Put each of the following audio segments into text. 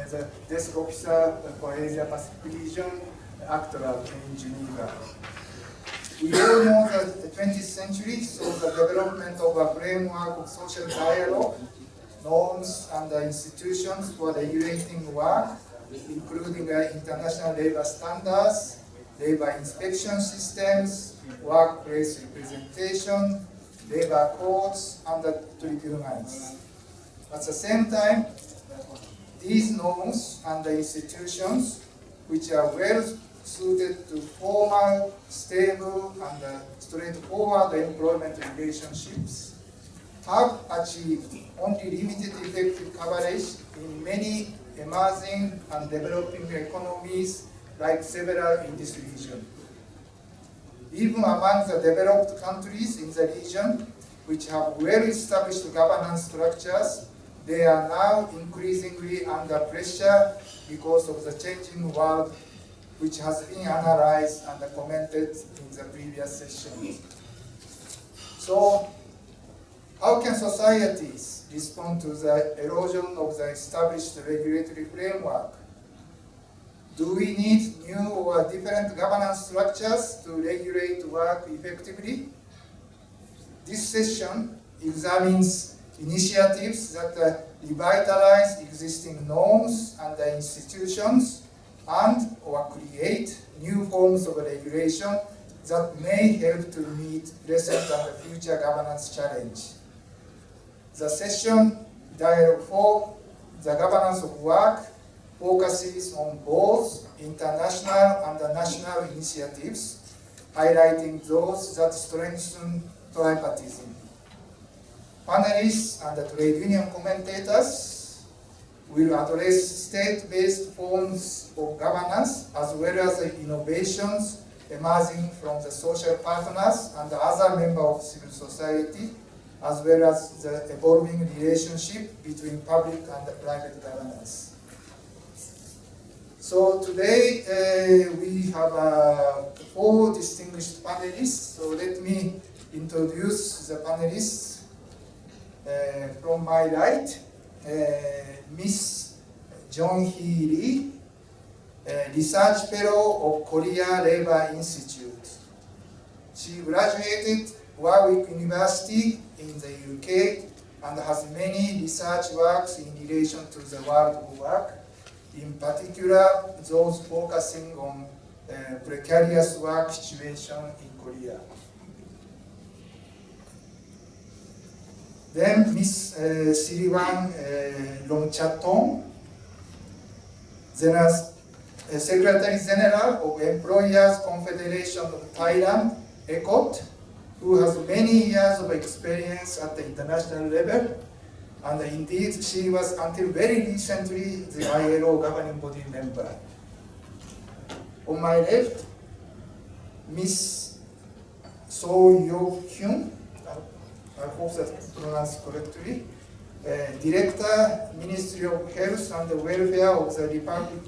The desk officer for Asia Pacific region, ACTRA in Geneva. We all know that the 20th century saw the development of a framework of social dialogue, norms and institutions for regulating work, including international labor standards, labor inspection systems, workplace representation, labor courts, and tribunals. At the same time, these norms and institutions, which are well suited to formal, stable, and straightforward employment relationships, have achieved only limited effective coverage in many emerging and developing economies like several in this region. Even among the developed countries in the region, which have well-established governance structures, they are now increasingly under pressure because of the changing world, which has been analyzed and commented in the previous session. So, how can societies respond to the erosion of the established regulatory framework? Do we need new or different governance structures to regulate work effectively? This session examines initiatives that revitalize existing norms and institutions and or create new forms of regulation that may help to meet present and future governance challenge. The session, Dialogue 4, The Governance of Work, focuses on both international and national initiatives, highlighting those that strengthen tripartism. Panelists and trade union commentators will address state-based forms of governance as well as the innovations emerging from the social partners and other members of civil society, as well as the evolving relationship between public and private governance. So today we have 4 distinguished panelists. So let me introduce the panelists. From my right, Ms. Jong-hee Lee, Research Fellow of Korea Labour Institute. She graduated Warwick University in the UK and has many research works in relation to the world of work, in particular those focusing on precarious work situation in Korea. Then Ms. Siriwan Longchatong, Secretary General of Employers Confederation of Thailand, ECOT, who has many years of experience at the international level, and indeed she was until very recently the ILO governing body member. On my left, Ms. So Yo-kyun, I hope that I pronounced correctly, Director, Ministry of Health and Welfare of the Republic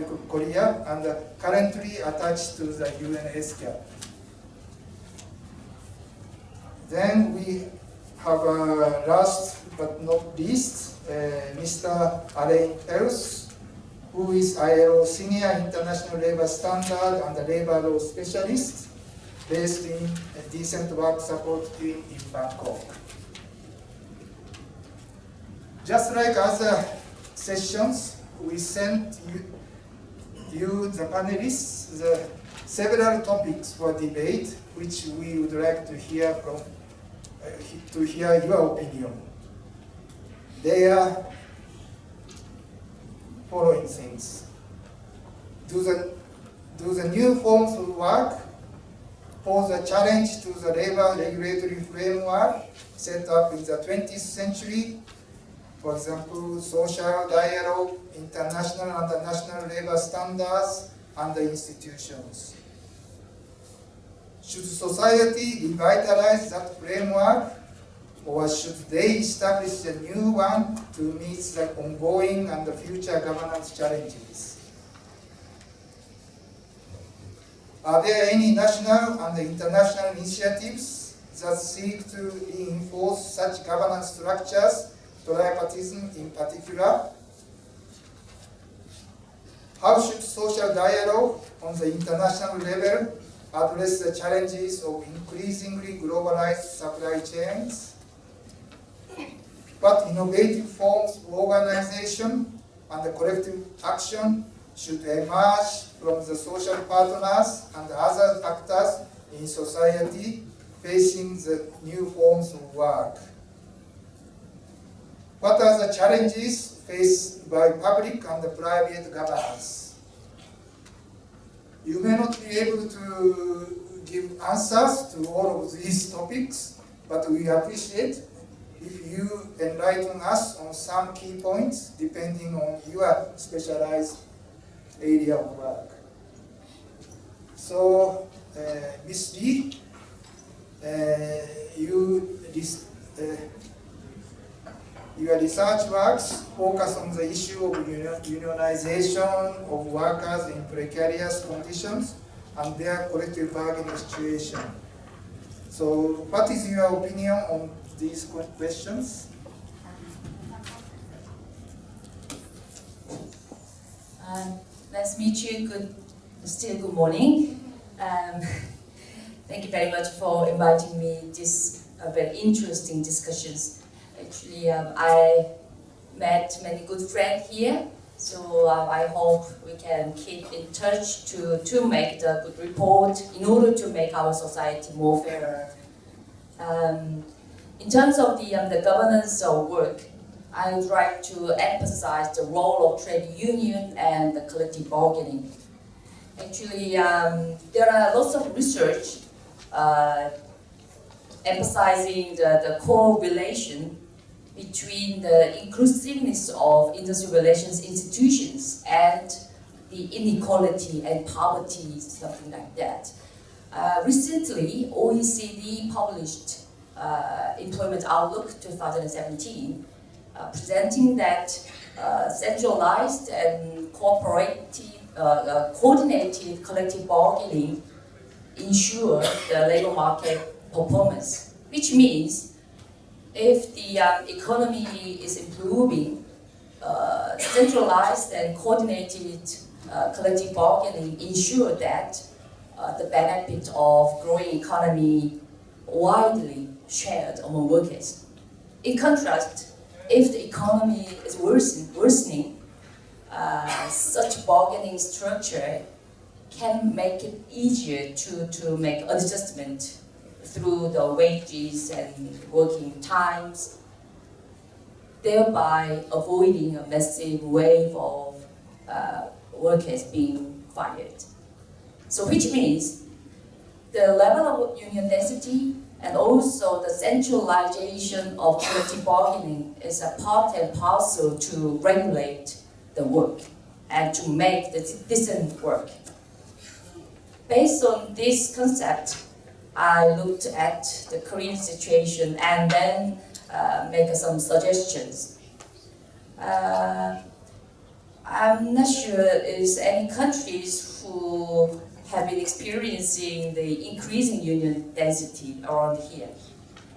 of Korea, and currently attached to the UNESCO. Then we have last but not least, Mr. Alain Peirce, who is ILO Senior International Labour Standard and Labour Law Specialist, based in a Decent Work Support Team in Bangkok. Just like other sessions, we sent you the panelists, several topics for debate, which we would like to hear from, to hear your opinion. They are following things. Do the new forms of work pose a challenge to the labor regulatory framework set up in the 20th century? For example, social dialogue, international and national labor standards, and the institutions. Should society revitalize that framework, or should they establish a new one to meet the ongoing and the future governance challenges? Are there any national and international initiatives that seek to reinforce such governance structures tripartism in particular? How should social dialogue on the international level address the challenges of increasingly globalized supply chains? What innovative forms of organization and collective action should emerge from the social partners and other actors in society facing the new forms of work? What are the challenges faced by public and private governance? You may not be able to give answers to all of these topics, but we appreciate if you enlighten us on some key points depending on your specialized area of work. So, Ms. Lee, your research works focus on the issue of unionization of workers in precarious conditions and their collective bargaining situation. So, what is your opinion on these questions? Nice to meet you. Good morning. Thank you very much for inviting me to this very interesting discussions. Actually, I met many good friends here, so I hope we can keep in touch to make the good report in order to make our society more fairer. In terms of the governance of work, I would like to emphasize the role of trade union and the collective bargaining. Actually, there are lots of research emphasizing the correlation between the inclusiveness of industrial relations institutions and the inequality and poverty, something like that. Recently, OECD published Employment Outlook 2017, presenting that centralized and coordinated collective bargaining ensure the labor market performance, which means if the economy is improving, centralized and coordinated collective bargaining ensure that the benefit of growing economy widely shared among workers. In contrast, if the economy is worsening, such bargaining structure can make it easier to make adjustment through the wages and working times, thereby avoiding a massive wave of workers being fired. So which means the level of union density and also the centralization of collective bargaining is a part and parcel to regulate the work and to make the decent work. Based on this concept, I looked at the Korean situation and then make some suggestions. I'm not sure is any countries who have been experiencing the increasing union density around here.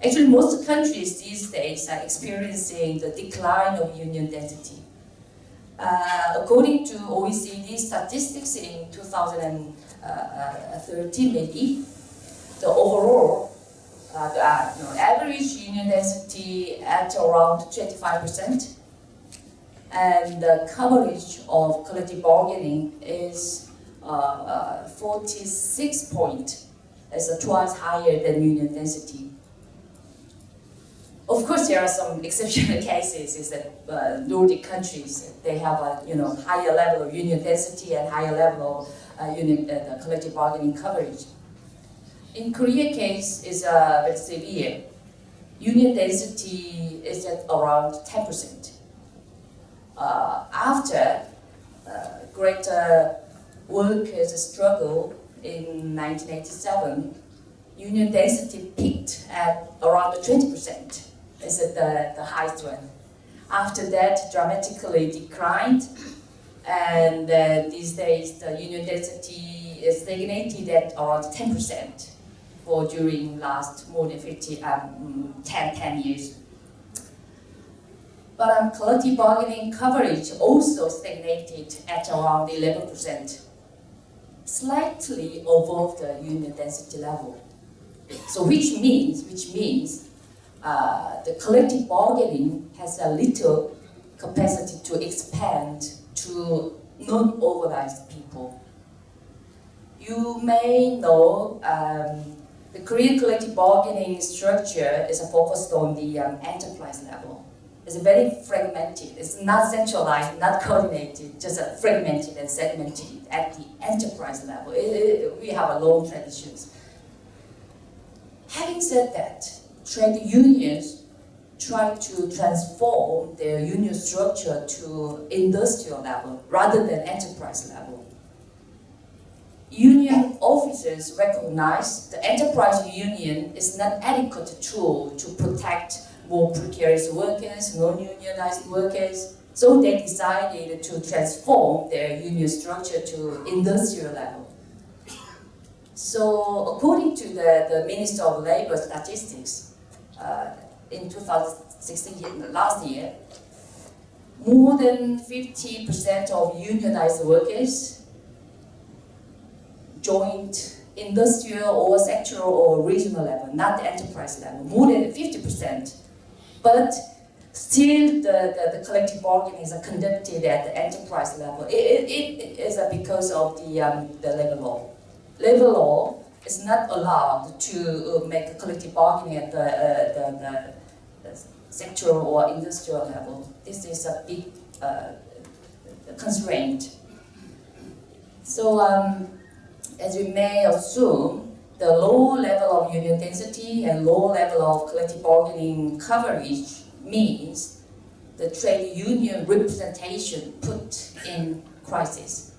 Actually, most countries these days are experiencing the decline of union density. According to OECD statistics in 2013 maybe, the overall average union density at around 25%, and the coverage of collective bargaining is 46 points, is twice higher than union density. Of course, there are some exceptional cases. Is that Nordic countries they have a higher level of union density and higher level of collective bargaining coverage. In Korea case is very severe. Union density is at around 10%. After greater workers' struggle in 1987, union density peaked at around 20%. Is at the highest one. After that, dramatically declined, and these days the union density is stagnated at around 10% for during last more than 10 years. But collective bargaining coverage also stagnated at around 11%, slightly above the union density level. So which means the collective bargaining has a little capacity to expand to non-organized people. You may know the Korean collective bargaining structure is focused on the enterprise level. It's very fragmented. It's not centralized, not coordinated, just fragmented and segmented at the enterprise level. We have a long traditions. Having said that, trade unions try to transform their union structure to industrial level rather than enterprise level. Union officers recognize the enterprise union is not adequate tool to protect more precarious workers, non-unionized workers, so they decided to transform their union structure to industrial level. So according to the Minister of Labor Statistics, in 2016, last year, more than 50% of unionized workers joined industrial or sectoral or regional level, not the enterprise level, more than 50%. But still the collective bargaining is conducted at the enterprise level. It is because of the labor law. Labor law is not allowed to make a collective bargaining at the sectoral or industrial level. This is a big constraint. So as we may assume, the low level of union density and low level of collective bargaining coverage means the trade union representation put in crisis.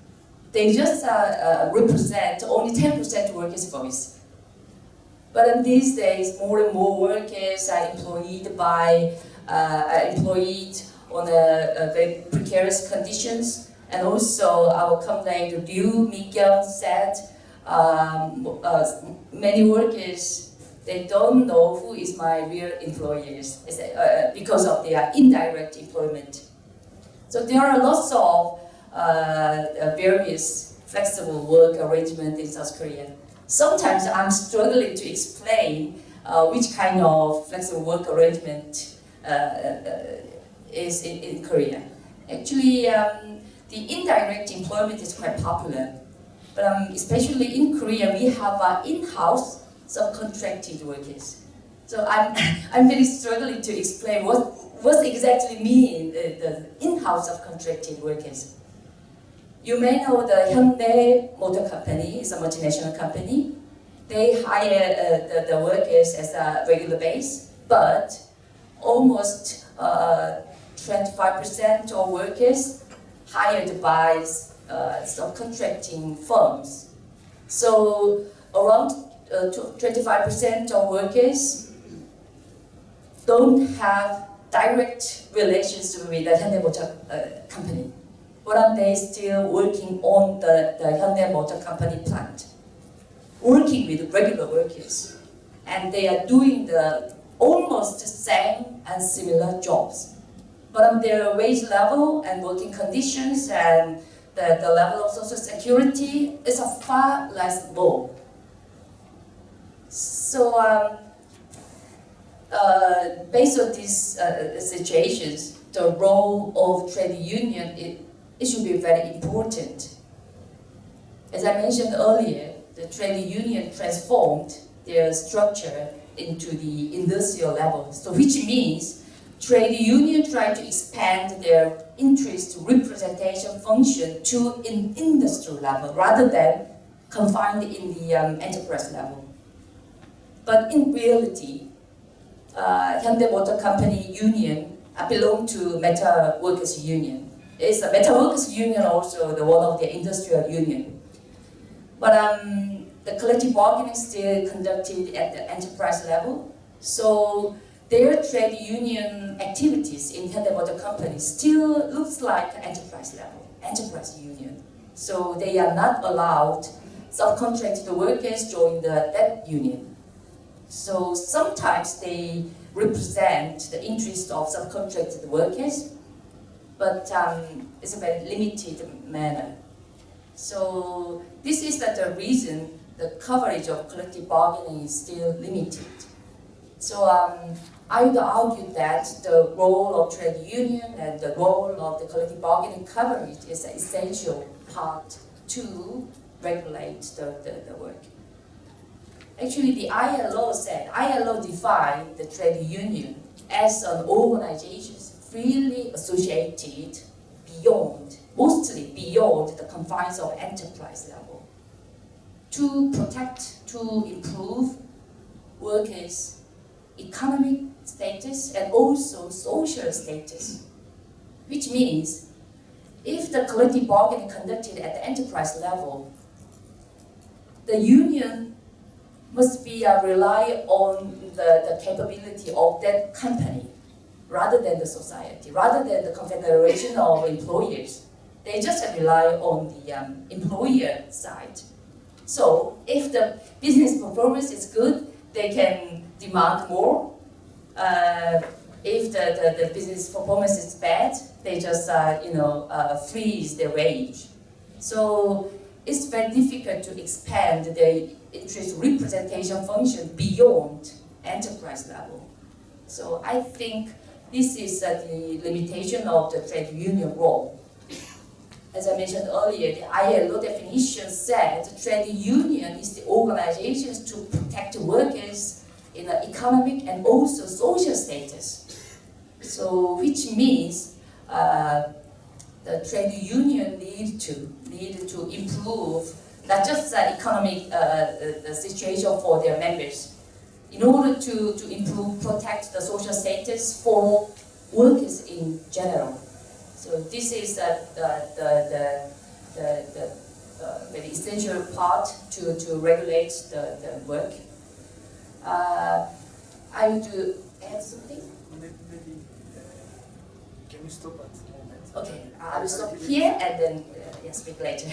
They just represent only 10% workers' voice. But these days, more and more workers are employed on very precarious conditions. And also, our complaint Liu Mi-kyung said, many workers, they don't know who is my real employers because of their indirect employment. So there are lots of various flexible work arrangements in South Korea. Sometimes I'm struggling to explain which kind of flexible work arrangement is in Korea. Actually, the indirect employment is quite popular. But especially in Korea, we have in-house subcontracted workers. So I'm really struggling to explain what exactly mean the in-house subcontracted workers. You may know the Hyundai Motor Company is a multinational company. They hire the workers as a regular base, but almost 25% of workers hired by subcontracting firms. So around 25% of workers don't have direct relations with the Hyundai Motor Company. But they still working on the Hyundai Motor Company plant, working with regular workers. And they are doing the almost same and similar jobs. But their wage level and working conditions and the level of social security is far less low. So based on these situations, the role of trade union, it should be very important. As I mentioned earlier, the trade union transformed their structure into the industrial level. So which means trade union try to expand their interest representation function to an industrial level rather than confined in the enterprise level. But in reality, Hyundai Motor Company Union belong to Metal Workers Union. It's a Metal Workers Union also the one of the industrial union. But the collective bargaining is still conducted at the enterprise level. So their trade union activities in Hyundai Motor Company still looks like enterprise level, enterprise union. So they are not allowed subcontracted workers join that union. So sometimes they represent the interest of subcontracted workers, but it's a very limited manner. So this is the reason the coverage of collective bargaining is still limited. So I would argue that the role of trade union and the role of the collective bargaining coverage is an essential part to regulate the work. Actually, the ILO defined the trade union as an organization freely associated mostly beyond the confines of enterprise level, to protect, to improve workers' economic status and also social status, which means if the collective bargaining conducted at the enterprise level, the union must be rely on the capability of that company rather than the society, rather than the confederation of employers. They just rely on the employer side. So if the business performance is good, they can demand more. If the business performance is bad, they just freeze their wage. So it's very difficult to expand the interest representation function beyond enterprise level. So I think this is the limitation of the trade union role. As I mentioned earlier, the ILO definition said the trade union is the organization to protect workers in an economic and also social status. So, which means the trade union need to improve not just the economic the situation for their members, in order to improve, protect the social status for workers in general. So this is the very essential part to regulate the work. I would add something? Maybe, can you stop at the moment? Okay, I will stop here and then speak later.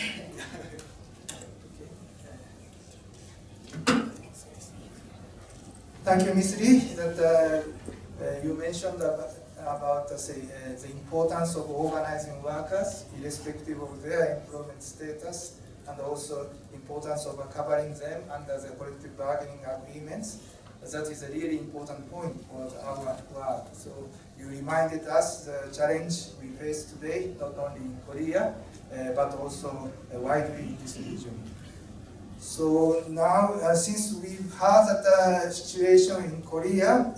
Thank you, Ms. Lee, that you mentioned about the importance of organizing workers irrespective of their employment status, and also importance of covering them under the collective bargaining agreements. That is a really important point for our work. So you reminded us the challenge we face today, not only in Korea, but also widely in this region. So now, since we've heard that situation in Korea,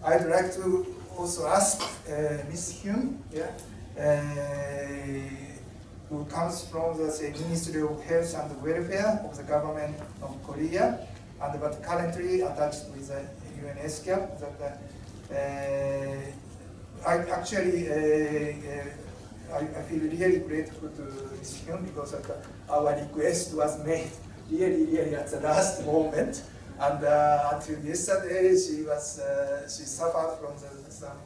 I'd like to also ask Ms. Hyun, who comes from the Ministry of Health and Welfare of the government of Korea, and but currently attached with the UNESCAP. That I feel really grateful to Ms. Hyun because our request was made really at the last moment, and until yesterday she suffered from some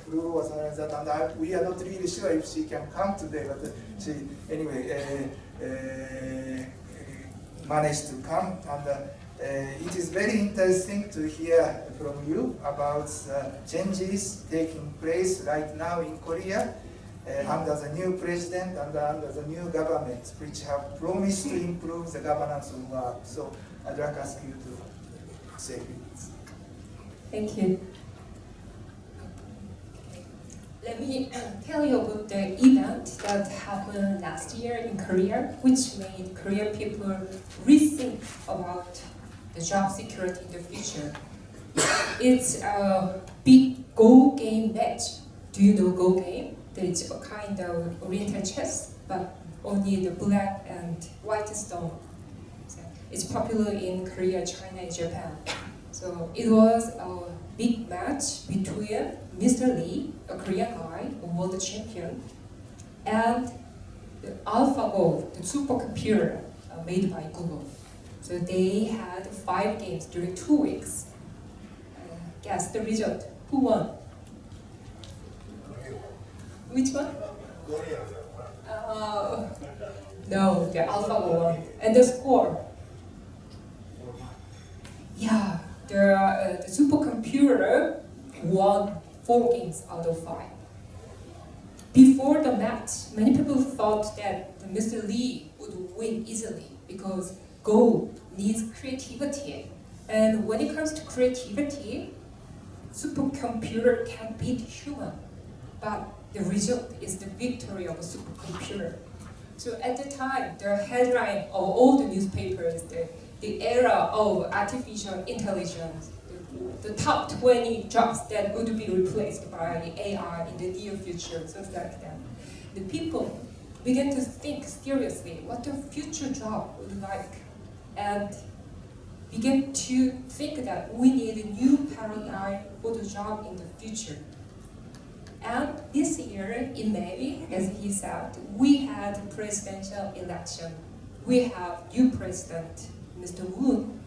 flu or something like that, and we are not really sure if she can come today, but she anyway managed to come, and it is very interesting to hear from you about changes taking place right now in Korea under the new president and under the new government, which have promised to improve the governance of work. So I'd like to ask you to say it. Thank you. Let me tell you about the event that happened last year in Korea, which made Korean people rethink about the job security in the future. It's a big Go game match. Do you know Go game? It's a kind of Oriental chess, but only the black and white stone. So it's popular in Korea, China, and Japan. So it was a big match between Mr. Lee, a Korean guy, a world champion, and the AlphaGo, the supercomputer made by Google. So they had 5 games during 2 weeks. Guess the result. Who won? Which one? No, the AlphaGo won. And the score? Yeah, the supercomputer won 4 games out of 5. Before the match, many people thought that Mr. Lee would win easily because Go needs creativity. And when it comes to creativity, supercomputer can beat human. But the result is the victory of a supercomputer. So at the time, the headline of all the newspapers, the era of artificial intelligence, the top 20 jobs that would be replaced by AI in the near future, something like that. The people began to think seriously what the future job would like, and began to think that we need a new paradigm for the job in the future. And this year in May, as he said, we had a presidential election. We have new president, Mr. Moon.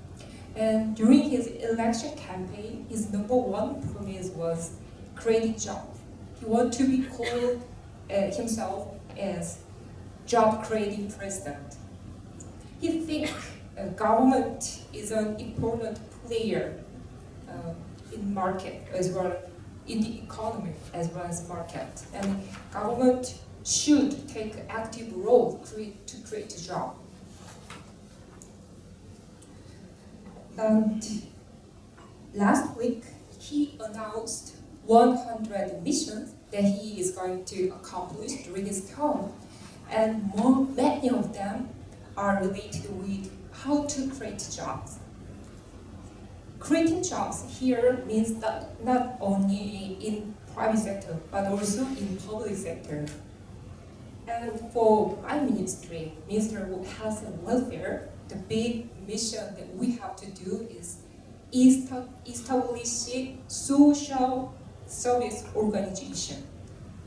And during his election campaign, his #1 promise was creating jobs. He wanted to be called himself as job-creating president. He thinks government is an important player in market as well, in the economy as well as market. And government should take an active role to create a job. And last week, he announced 100 missions that he is going to accomplish during his term. And many of them are related with how to create jobs. Creating jobs here means that not only in private sector, but also in public sector. And for my ministry, Minister of Health and Welfare, the big mission that we have to do is establish social service organization.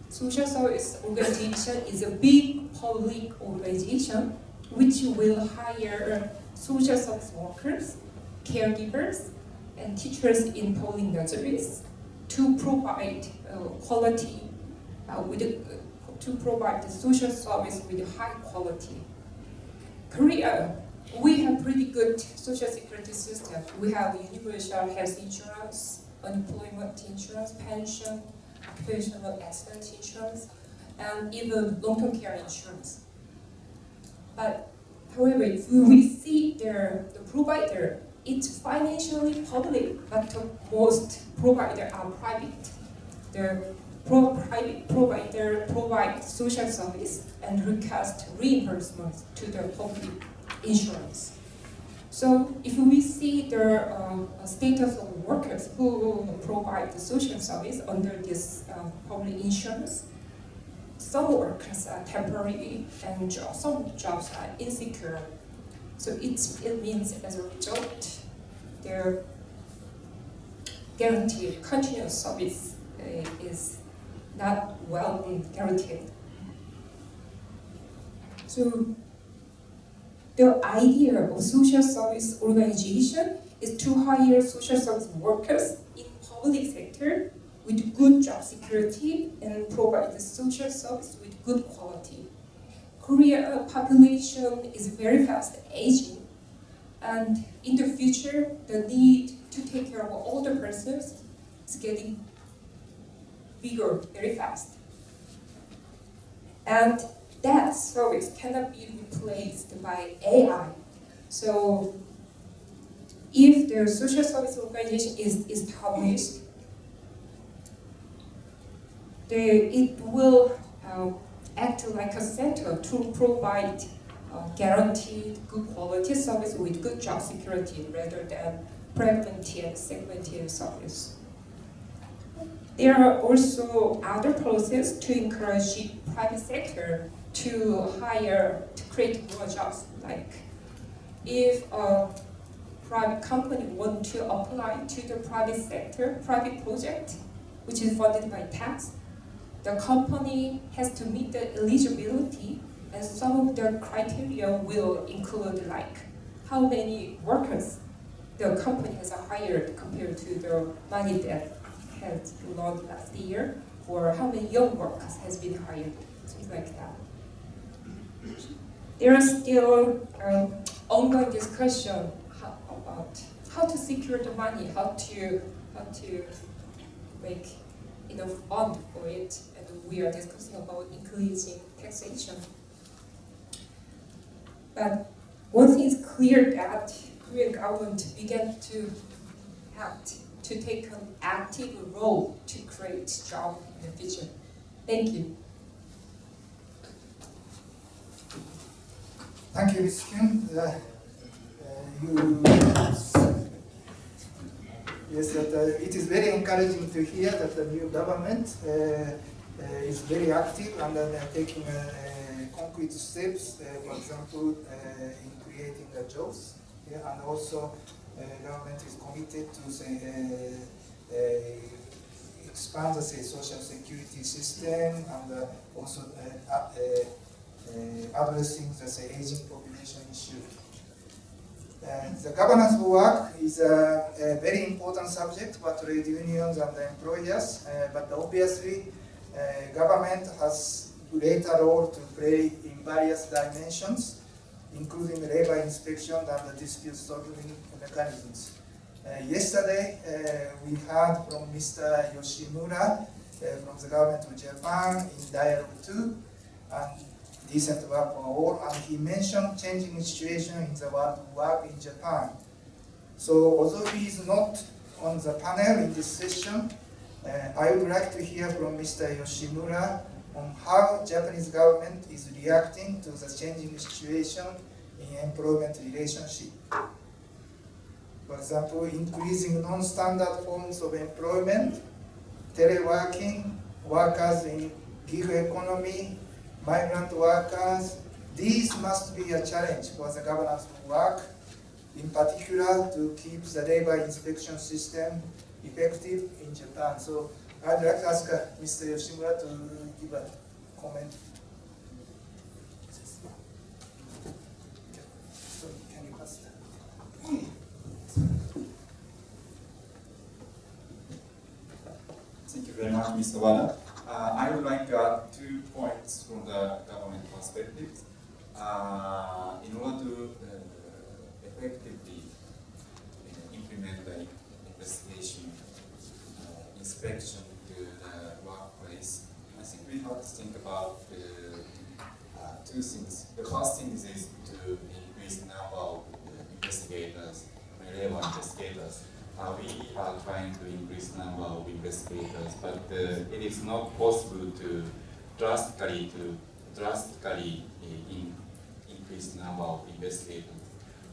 Social service organization is a big public organization which will hire social service workers, caregivers, and teachers in public nurseries to provide to provide the social service with high quality. Korea, we have pretty good social security system. We have universal health insurance, unemployment insurance, pension, occupational accident insurance, and even long-term care insurance. But however, if we see the provider, it's financially public, but the most providers are private. The private provider provides social service and request reimbursements to the public insurance. So if we see the status of workers who provide the social service under this public insurance, some workers are temporary and some jobs are insecure. So it means as a result, their guaranteed continuous service is not well guaranteed. So the idea of social service organization is to hire social service workers in public sector with good job security and provide the social service with good quality. Korea population is very fast aging, and in the future, the need to take care of older persons is getting bigger very fast. And that service cannot be replaced by AI. So if the social service organization is established, it will act like a center to provide guaranteed good quality service with good job security rather than fragmented and segmented service. There are also other policies to encourage private sector to create more jobs. Like if a private company want to apply to the private project, which is funded by tax, the company has to meet the eligibility, and some of the criteria will include like how many workers the company has hired compared to the money that has loaned last year, or how many young workers has been hired, things like that. There is still ongoing discussion about how to secure the money, how to make enough fund for it, and we are discussing about increasing taxation. But one thing is clear that Korean government began to act, to take an active role to create jobs in the future. Thank you. Thank you, Ms. Kim. It is very encouraging to hear that the new government is very active and taking concrete steps, for example, in creating jobs. And also, government is committed to expand the social security system and also addressing the aging population issue. The governance work is a very important subject for trade unions and employers, but obviously government has greater role to play in various dimensions, including labor inspection and dispute solving mechanisms. Yesterday, we heard from Mr. Yoshimura from the government of Japan in Dialogue 2, and decent work for all, and he mentioned changing situation in the world of work in Japan. So although he is not on the panel in this session, I would like to hear from Mr. Yoshimura on how Japanese government is reacting to the changing situation in employment relationship. For example, increasing non-standard forms of employment, teleworking, workers in gig economy, migrant workers. These must be a challenge for the governance of work, in particular to keep the labor inspection system effective in Japan. So I'd like to ask Mr. Yoshimura to give a comment. So can you pass that? Thank you very much, Mr. Wada. I would like to add 2 points from the government perspective. In order to effectively implement the investigation, inspection to the workplace, I think we have to think about 2 things. The first thing is to increase the number of investigators, labor investigators. We are trying to increase the number of investigators, but it is not possible to drastically increase the number of investigators.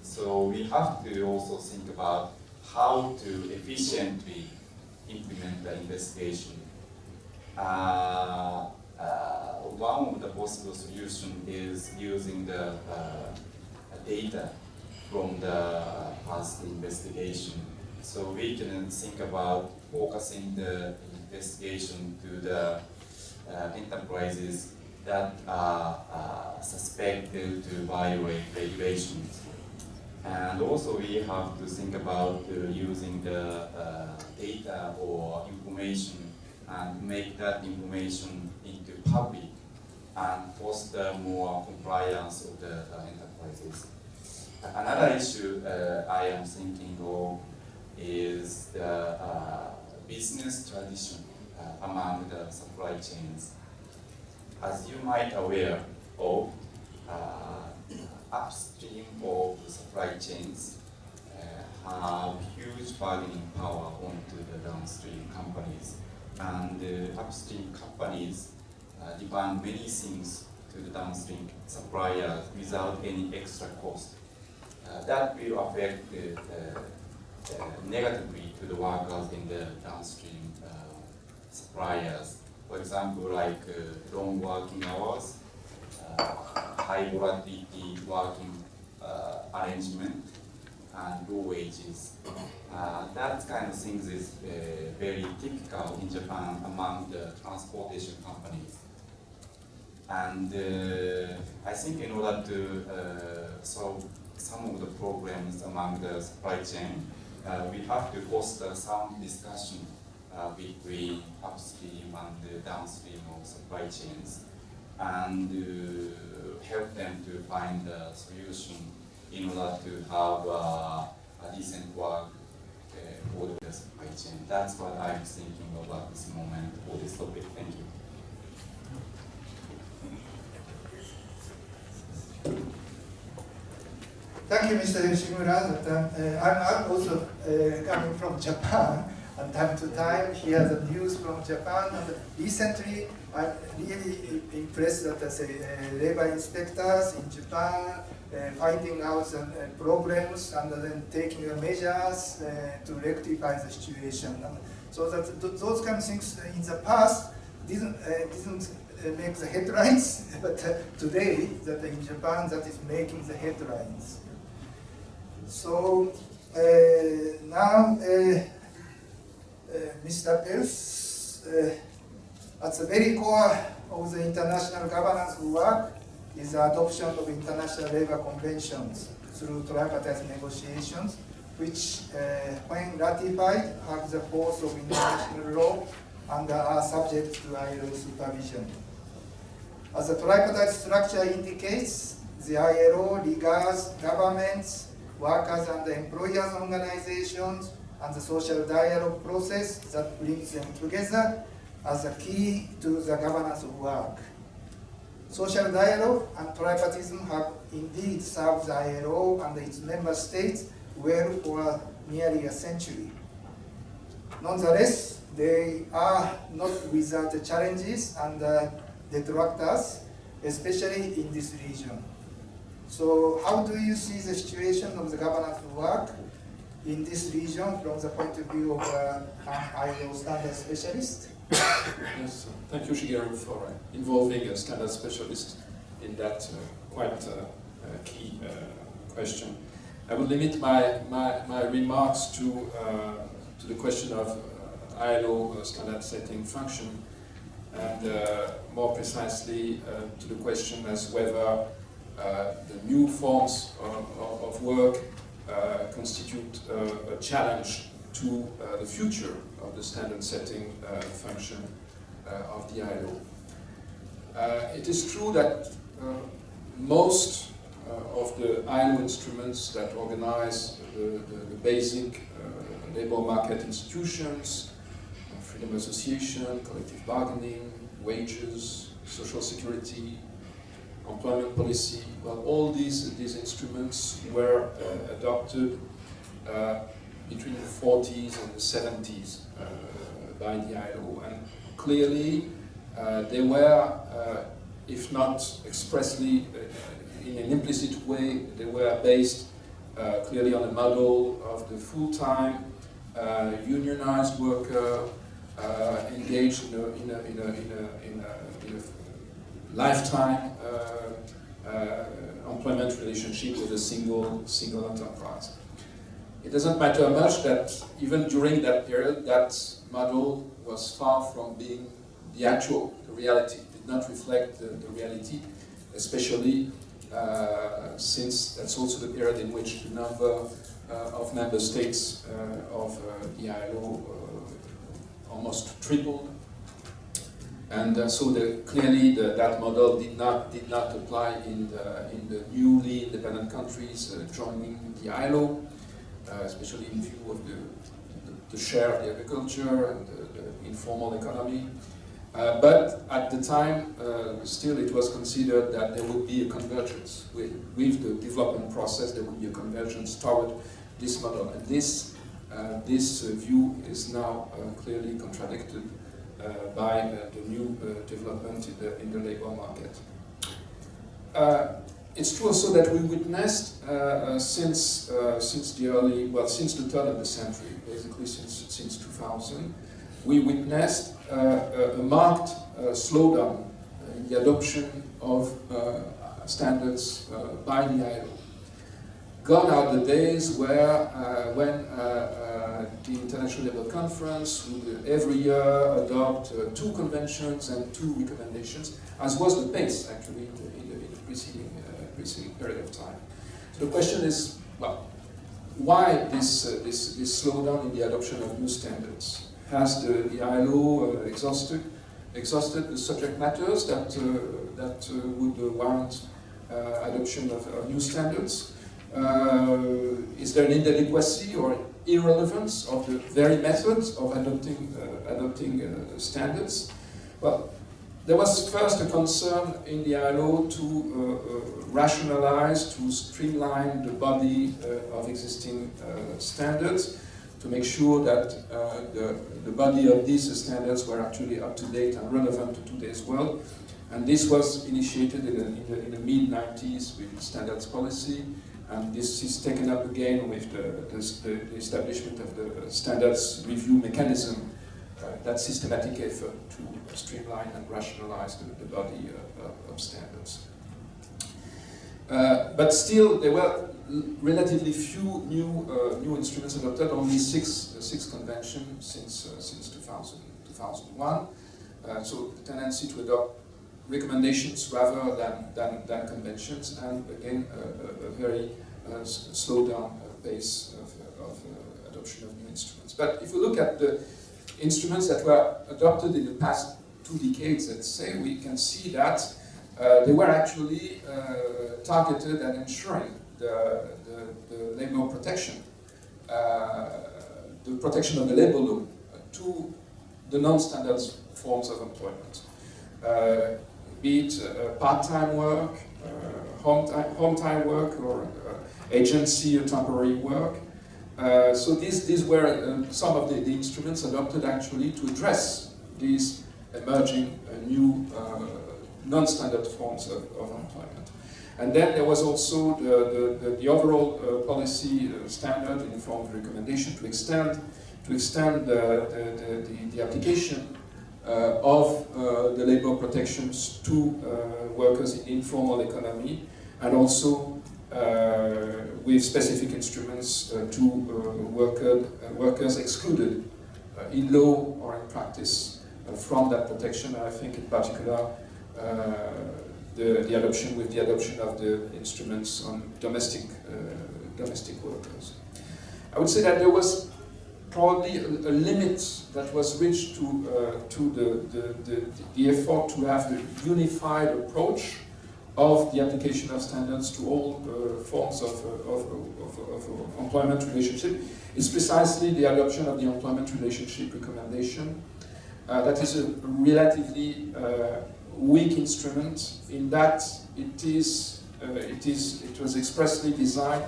So we have to also think about how to efficiently implement the investigation. One of the possible solutions is using the data from the past investigation. So we can think about focusing the investigation to the enterprises that are suspected to violate regulations. And also we have to think about using the data or information and make that information into public and foster more compliance of the enterprises. Another issue I am thinking of is the business tradition among the supply chains. As you might aware of, upstream of the supply chains have huge bargaining power onto the downstream companies. And the upstream companies demand many things to the downstream suppliers without any extra cost. That will affect negatively to the workers in the downstream suppliers. For example, like long working hours, high volatility working arrangement, and low wages. That kind of things is very typical in Japan among the transportation companies. And I think in order to solve some of the problems among the supply chain, we have to foster some discussion between upstream and downstream of supply chains, and help them to find a solution in order to have decent work for the supply chain. That's what I'm thinking about this moment for this topic. Thank you. Thank you, Mr. Yoshimura. I'm also coming from Japan, and time to time hear the news from Japan. And recently, I'm really impressed that labor inspectors in Japan finding out the problems and then taking the measures to rectify the situation. And so that those kind of things in the past didn't make the headlines, but today that in Japan that is making the headlines. So now, Mr. Pels, at the very core of the international governance work is the adoption of international labor conventions through tripartite negotiations, which, when ratified, have the force of international law and are subject to ILO supervision. As the tripartite structure indicates, the ILO regards governments, workers and employers organizations, and the social dialogue process that brings them together as a key to the governance of work. Social dialogue and tripartism have indeed served the ILO and its member states well for nearly a century. Nonetheless, they are not without the challenges and detractors, especially in this region. So how do you see the situation of the governance of work in this region from the point of view of an ILO standard specialist? Yes, thank you, Shigeru, for involving a standard specialist in that quite key question. I will limit my remarks to the question of ILO standard setting function, and more precisely to the question as whether the new forms of work constitute a challenge to the future of the standard setting function of the ILO. It is true that most of the ILO instruments that organize the basic labor market institutions, freedom of association, collective bargaining, wages, social security, employment policy, well, all these instruments were adopted between the 40s and the 70s by the ILO, and clearly they were, if not expressly in an implicit way, they were based clearly on a model of the full-time unionized worker engaged in a lifetime employment relationship with a single enterprise. It doesn't matter much that even during that period, that model was far from being the actual, the reality. It did not reflect the reality, especially since that's also the period in which the number of member states of the ILO almost tripled. And so clearly that model did not apply in the newly independent countries joining the ILO, especially in view of the share of the agriculture and the informal economy. But at the time, still it was considered that there would be a convergence. With the development process, there would be a convergence toward this model. And this view is now clearly contradicted by the new development in the labor market. It's true also that we witnessed since the turn of the century, basically since 2000, we witnessed a marked slowdown in the adoption of standards by the ILO. Gone are the days where when the International Labour Conference would every year adopt 2 conventions and 2 recommendations, as was the pace actually in the preceding period of time. So the question is, well, why this slowdown in the adoption of new standards? Has the ILO exhausted the subject matters that would warrant adoption of new standards? Is there an inadequacy or irrelevance of the very methods of adopting standards? Well, there was first a concern in the ILO to rationalize, to streamline the body of existing standards, to make sure that the body of these standards were actually up to date and relevant to today's world. And this was initiated in the mid-90s with standards policy, and this is taken up again with the establishment of the standards review mechanism, that systematic effort to streamline and rationalize the body of standards. But still, there were relatively few new instruments adopted, only six conventions since 2001. So the tendency to adopt recommendations rather than conventions, and again a very slow down pace of adoption of new instruments. But if we look at the instruments that were adopted in the past 2 decades, let's say, we can see that they were actually targeted at ensuring the labor protection, the protection of the labor law to the non-standard forms of employment. Be it part-time work, home time work, or agency or temporary work. So these were some of the instruments adopted actually to address these emerging new non-standard forms of employment. And then there was also the overall policy standard in the form of recommendation to extend the application of the labor protections to workers in informal economy, and also with specific instruments to workers excluded in law or in practice from that protection. And I think in particular the adoption of the instruments on domestic workers. I would say that there was probably a limit that was reached to the effort to have a unified approach of the application of standards to all forms of employment relationship. Is precisely the adoption of the employment relationship recommendation. That is a relatively weak instrument in that it was expressly designed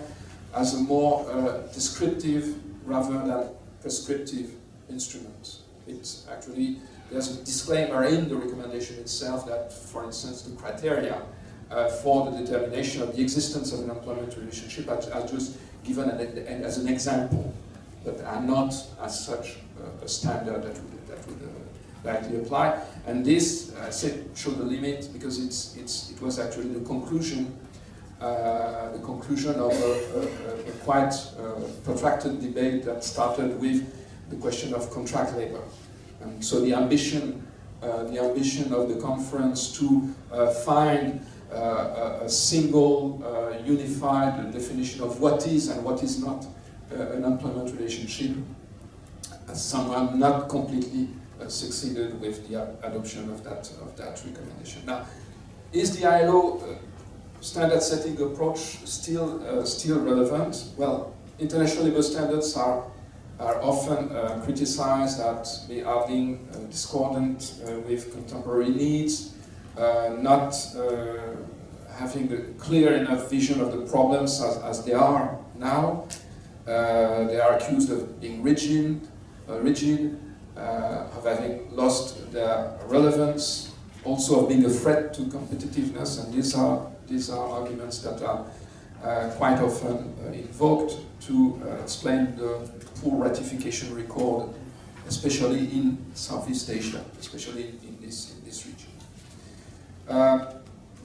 as a more descriptive rather than prescriptive instrument. It's actually, there's a disclaimer in the recommendation itself that, for instance, the criteria for the determination of the existence of an employment relationship are just given as an example, but are not as such a standard that would likely apply. And this, I said, showed the limit because it was actually the conclusion of a quite protracted debate that started with the question of contract labor. And so the ambition of the conference to find a single, unified definition of what is and what is not an employment relationship, as someone not completely succeeded with the adoption of that recommendation. Now, is the ILO standard setting approach still relevant? Well, international labor standards are often criticized that they are being discordant with contemporary needs, not having a clear enough vision of the problems as they are now. They are accused of being rigid, of having lost their relevance, also of being a threat to competitiveness, and these are arguments that are quite often invoked to explain the poor ratification record, especially in Southeast Asia, especially in this region.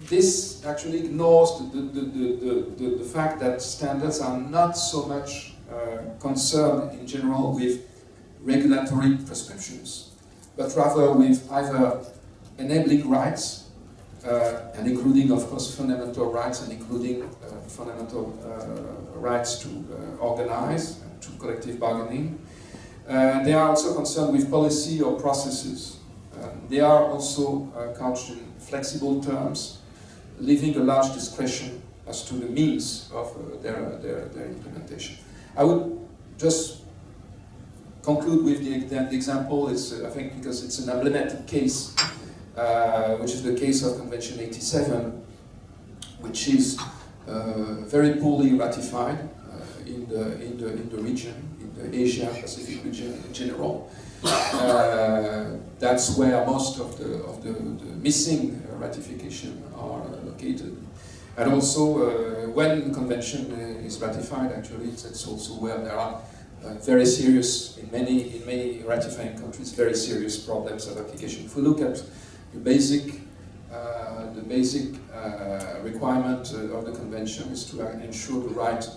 This actually ignores the fact that standards are not so much concerned in general with regulatory prescriptions, but rather with either enabling rights, and including, of course, fundamental rights, and including fundamental rights to organize, to collective bargaining. They are also concerned with policy or processes. They are also couched in flexible terms, leaving a large discretion as to the means of their implementation. I would just conclude with the example, I think because it's an emblematic case, which is the case of Convention 87, which is very poorly ratified in the region, in the Asia-Pacific region in general. That's where most of the missing ratification are located. And also, when the convention is ratified, actually, it's also where there are very serious, in many ratifying countries, very serious problems of application. If we look at the basic requirement of the convention is to ensure the right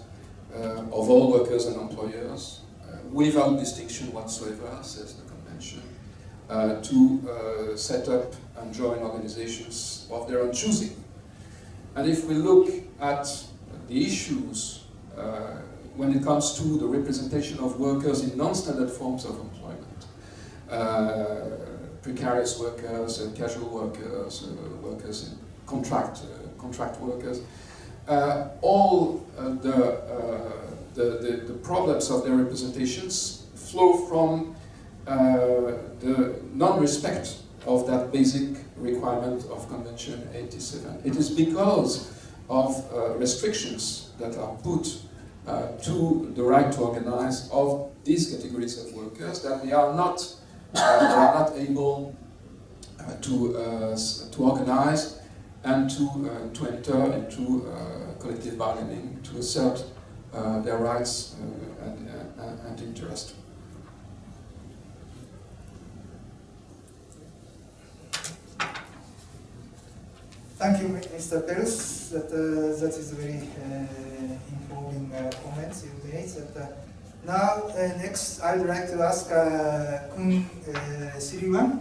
of all workers and employers, without distinction whatsoever, says the convention, to set up and join organizations of their own choosing. And if we look at the issues when it comes to the representation of workers in non-standard forms of employment, precarious workers, casual workers, workers in contract workers, all the problems of their representations flow from the non-respect of that basic requirement of Convention 87. It is because of restrictions that are put to the right to organize of these categories of workers that they are not able to organize and to enter into collective bargaining to assert their rights and interest. Thank you, Mr. Perus. That is very informing comments you made. Now, next, I would like to ask Kun Siriwan,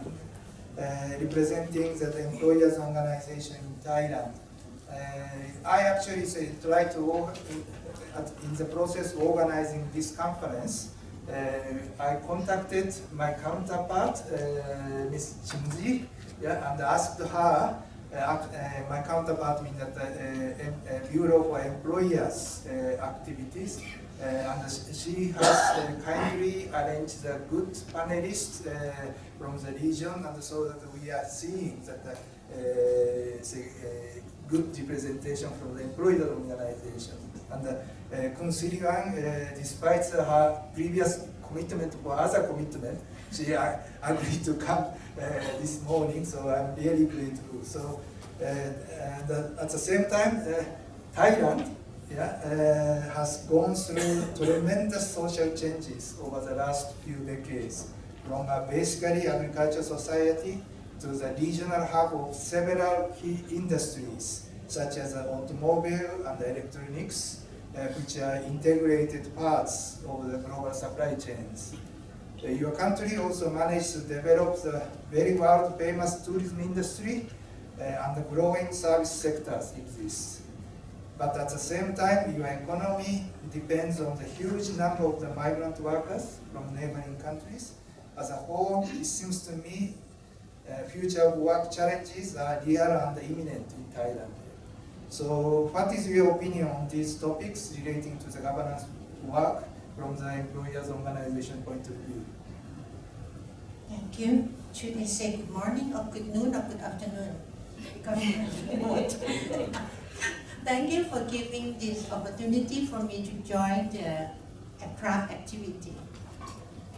representing the employers' organization in Thailand. I actually try to, in the process of organizing this conference, I contacted my counterpart, Ms. Chimji, and asked her, my counterpart in the Bureau for Employers activities, and she has kindly arranged a good panelists from the region, and so that we are seeing that good representation from the employer organization. And Kun Siriwan, despite her previous commitment for other commitment, she agreed to come this morning, so I'm really grateful. So, and at the same time, Thailand has gone through tremendous social changes over the last few decades, from a basically agricultural society to the regional hub of several key industries, such as automobile and electronics, which are integrated parts of the global supply chains. Your country also managed to develop the very world-famous tourism industry, and the growing service sectors exist. But at the same time, your economy depends on the huge number of the migrant workers from neighboring countries. As a whole, it seems to me future work challenges are real and imminent in Thailand. So what is your opinion on these topics relating to the governance work from the employers' organization point of view? Thank you. Should I say good morning or good noon or good afternoon? Because thank you for giving this opportunity for me to join the craft activity.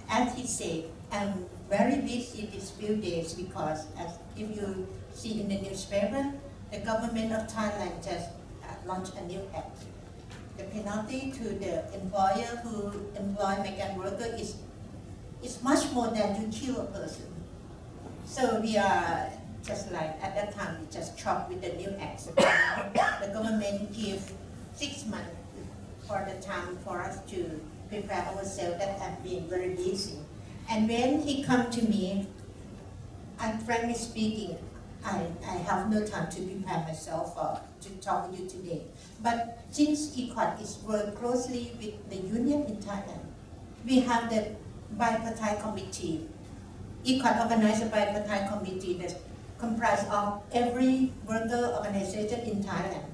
As he said, I'm very busy these few days because, as if you see in the newspaper, the government of Thailand just launched a new act. The penalty to the employer who employ migrant worker is much more than to kill a person. So we are just like at that time we just shocked with the new act. The government give 6 months for the time for us to prepare ourselves. That have been very busy. And when he come to me, and frankly speaking, I have no time to prepare myself to talk with you today. But since ECOT is work closely with the union in Thailand, we have the bipartite committee. ECOT organized a bipartite committee that comprised of every worker organization in Thailand.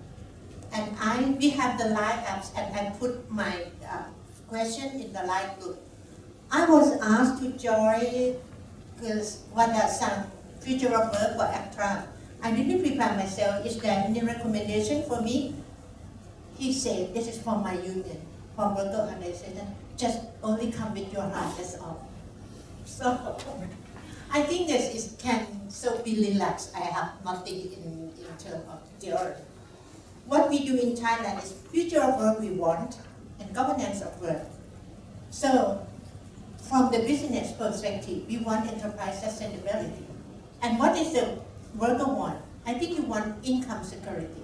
And we have the live apps, and I put my question in the live group. I was asked to join because what are some future of work for ACTRA. I didn't prepare myself. Is there any recommendation for me? He said, this is from my union, from worker organization. Just only come with your heart, that's all. So I think this is can so be relaxed. I have nothing in terms of theory. What we do in Thailand is future of work we want and governance of work. So from the business perspective, we want enterprise sustainability. And what is the worker want? I think you want income security.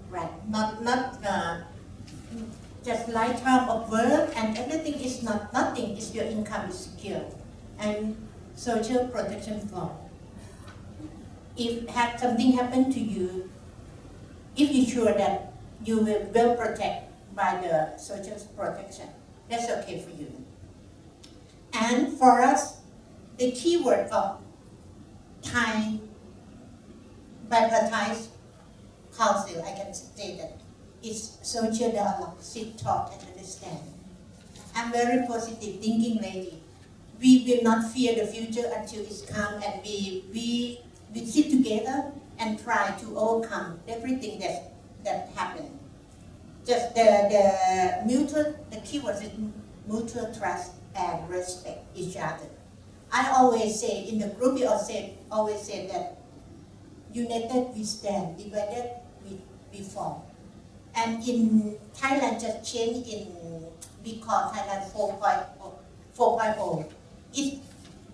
Right, not just lifetime of work and everything is nothing is your income is secure. And social protection fund. If something happen to you, if you're sure that you will well protected by the social protection, that's okay for you. And for us, the keyword of Thai bipartite council, I can say that, is social dialogue, sit, talk, and understand. I'm very positive thinking lady. We will not fear the future until it's come, and we sit together and try to overcome everything that happened. Just the mutual, the keyword is mutual trust and respect each other. I always say in the group, we always say that united we stand, divided we fall. And in Thailand just changed we call Thailand 4.0. It's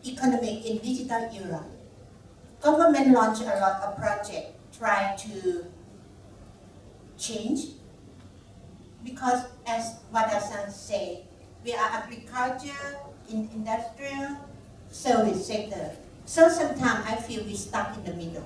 economic in digital era. Government launched a lot of projects try to change because as Wadasan say, we are agriculture, industrial, service sector. So sometimes I feel we stuck in the middle.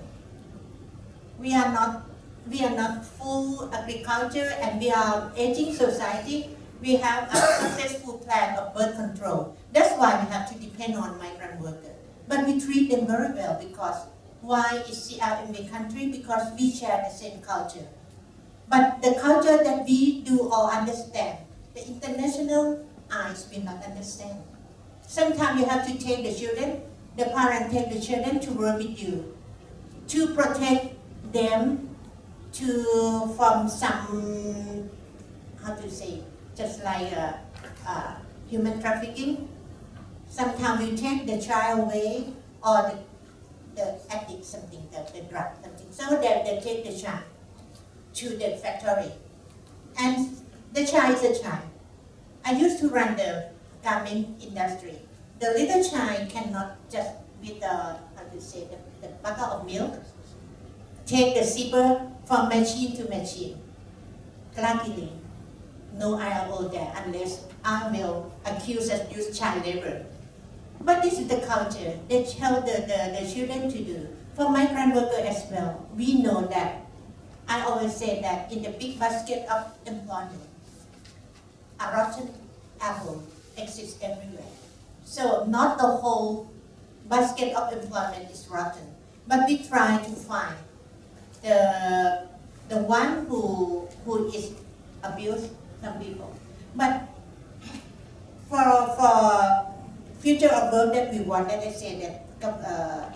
We are not full agriculture and we are aging society. We have a successful plan of birth control. That's why we have to depend on migrant workers. But we treat them very well because why is CLMV country? Because we share the same culture. But the culture that we do all understand, the international eyes will not understand. Sometimes you have to take the children, the parent take the children to work with you, to protect them from some, how to say, just like human trafficking. Sometimes you take the child away or the addict something, the drug something. So that they take the child to the factory. And the child is a child. I used to run the garment industry. The little child cannot just with the, how to say, the bottle of milk, take the zipper from machine to machine. Luckily, no ILO there unless I will accuse us use child labor. But this is the culture they tell the children to do. For migrant workers as well, we know that. I always say that in the big basket of employment, a rotten apple exists everywhere. So not the whole basket of employment is rotten, but we try to find the one who is abused some people. But for future of work that we want, as I say that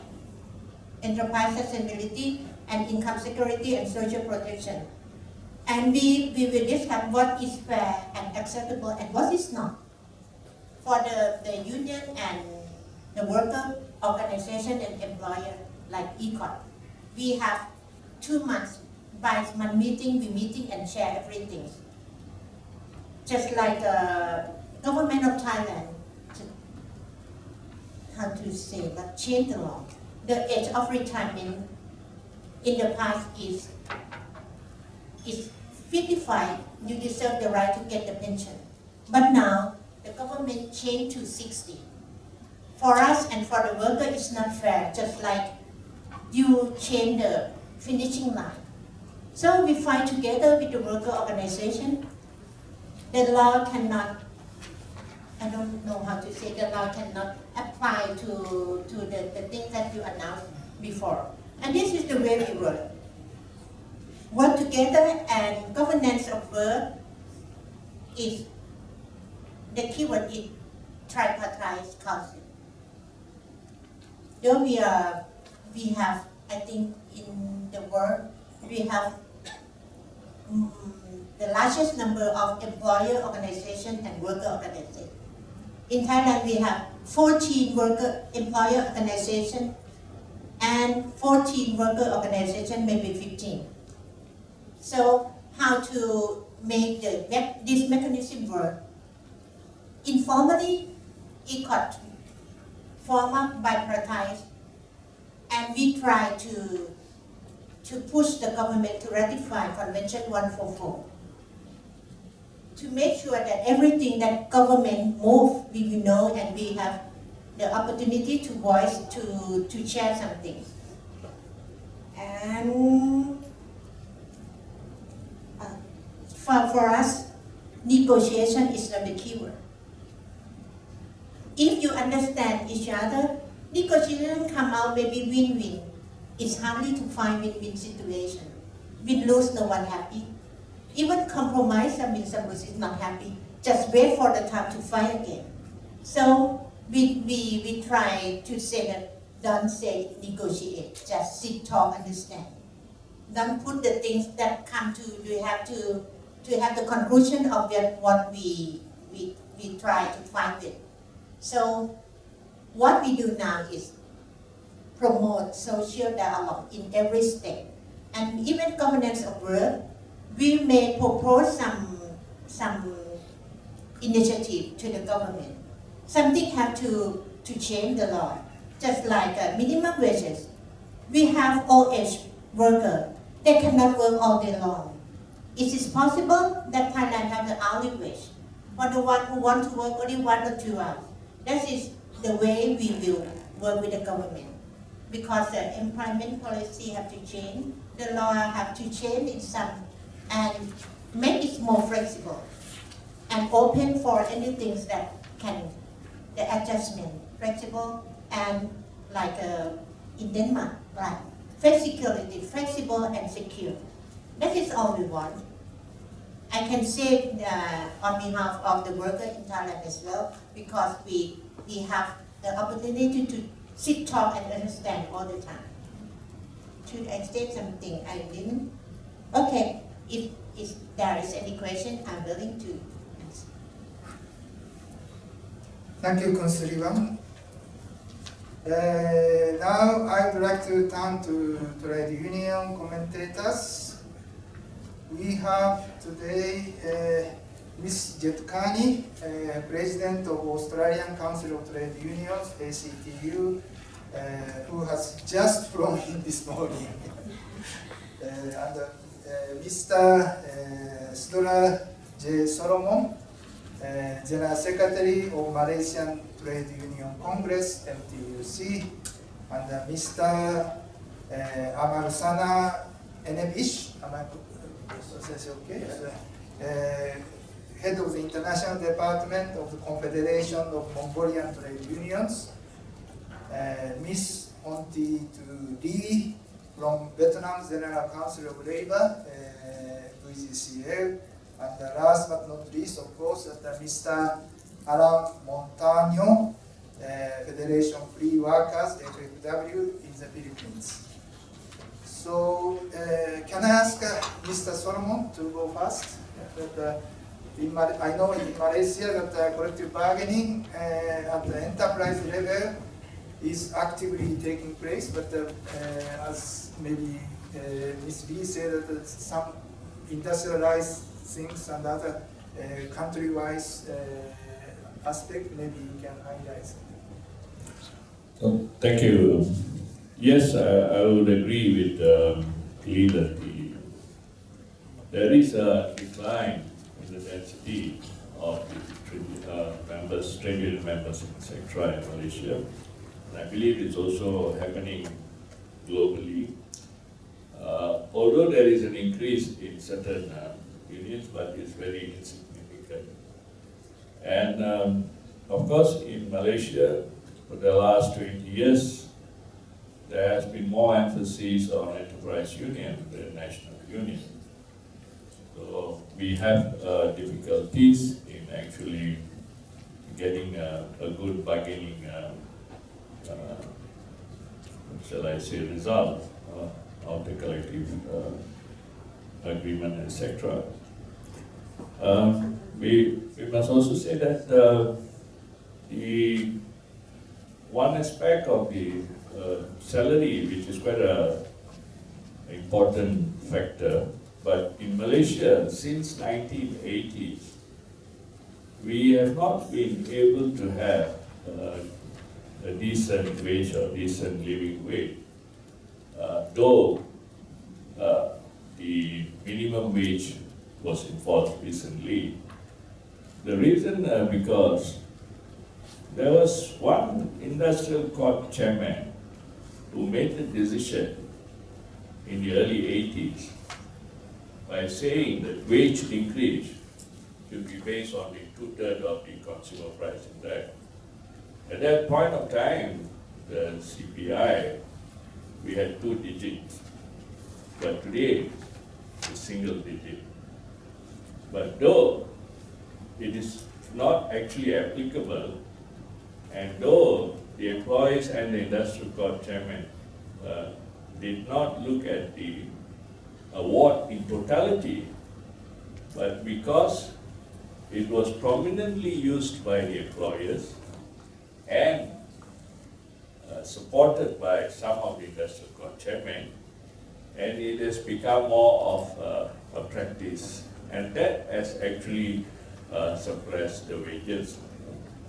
enterprise sustainability and income security and social protection. And we will discuss what is fair and acceptable and what is not. For the union and the worker organization and employer like ECOT, we have 2 months, by month meeting, we meeting and share everything. Just like the government of Thailand, how to say that, change the law. The age of retirement in the past is 55, you deserve the right to get the pension. But now, the government changed to 60. For us and for the worker, it's not fair, just like you change the finishing line. So we fight together with the worker organization. The law cannot, I don't know how to say, the law cannot apply to the things that you announced before. And this is the way we work. work together, and governance of work is the keyword is tripartite council. Though we have, I think in the world, we have the largest number of employer organization and worker organization. In Thailand, we have 14 employer organization and 14 worker organization, maybe 15. So how to make this mechanism work? Informally, it got formed up by bipartite, and we try to push the government to ratify Convention 144. To make sure that everything that government move, we will know, and we have the opportunity to voice, to share something. And for us, negotiation is not the keyword. If you understand each other, negotiation come out maybe win-win. It's hardly to find win-win situation. Win-lose, no one happy. Even compromise, someone is not happy. Just wait for the time to fight again. So we try to say that, don't say negotiate, just sit, talk, understand. Don't put the things that come to, you have to have the conclusion of what we try to find it. So what we do now is promote social dialogue in every state. And even governance of work, we may propose some initiative to the government. Something have to change the law, just like minimum wages. We have old age workers, they cannot work all day long. Is it possible that Thailand have the hourly wage for the one who want to work only 1 or 2 hours? That is the way we will work with the government. Because the employment policy have to change, the law have to change in some, and make it more flexible and open for anything that can, the adjustment, flexible, and like in Denmark, like flexicurity, flexible and secure. That is all we want. I can say on behalf of the worker in Thailand as well, because we have the opportunity to sit, talk, and understand all the time. Should I say something I didn't? Okay, if there is any question, I'm willing to answer. Thank you, Councillor Ivan. Now I would like to turn to trade union commentators. We have today Ms. Jetkani, President of Australian Council of Trade Unions, ACTU, who has just flown in this morning. And Mr. Sdora J. Solomon, General Secretary of Malaysian Trade Union Congress, MTUC, and Mr. Amarsana Enebish, Head of the International Department of the Confederation of Mongolian Trade Unions, Ms. Onti Tu Lee from Vietnam's General Council of Labor, VGCL, and last but not least, of course, Mr. Alan Montano, Federation of Free Workers, FFW, in the Philippines. So, can I ask Mr. Solomon to go first? I know in Malaysia that collective bargaining at the enterprise level is actively taking place, but as maybe Ms. Lee said, that some industrialized things and other country-wise aspect, maybe you can highlight. So, thank you. Yes, I would agree with Lee that there is a decline in the density of the trade union members in Sectra in Malaysia. And I believe it's also happening globally. Although there is an increase in certain unions, but it's very insignificant. And of course, in Malaysia, for the last 20 years, there has been more emphasis on enterprise union than national union. So we have difficulties in actually getting a good bargaining, shall I say, result of the collective agreement, etc. We must also say that the one aspect of the salary, which is quite an important factor, but in Malaysia, since 1980s, we have not been able to have a decent wage or decent living wage. Though the minimum wage was enforced recently. The reason because there was one industrial court chairman who made the decision in the early 80s by saying that wage increase should be based on the 2/3 of the consumer price index. At that point of time, the CPI, we had 2 digits, but today it's single digit. But though it is not actually applicable, and though the employees and the industrial court chairman did not look at the award in totality, but because it was prominently used by the employers and supported by some of the industrial court chairmen, and it has become more of a practice, and that has actually suppressed the wages.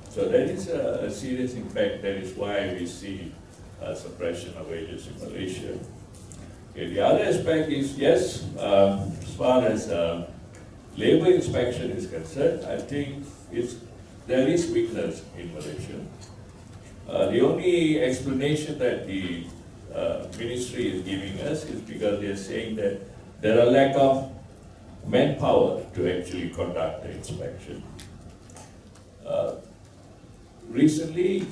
So that is a serious impact. That is why we see suppression of wages in Malaysia. Okay, the other aspect is, yes, as far as labor inspection is concerned, I think there is weakness in Malaysia. The only explanation that the ministry is giving us is because they are saying that there are lack of manpower to actually conduct the inspection. Recently,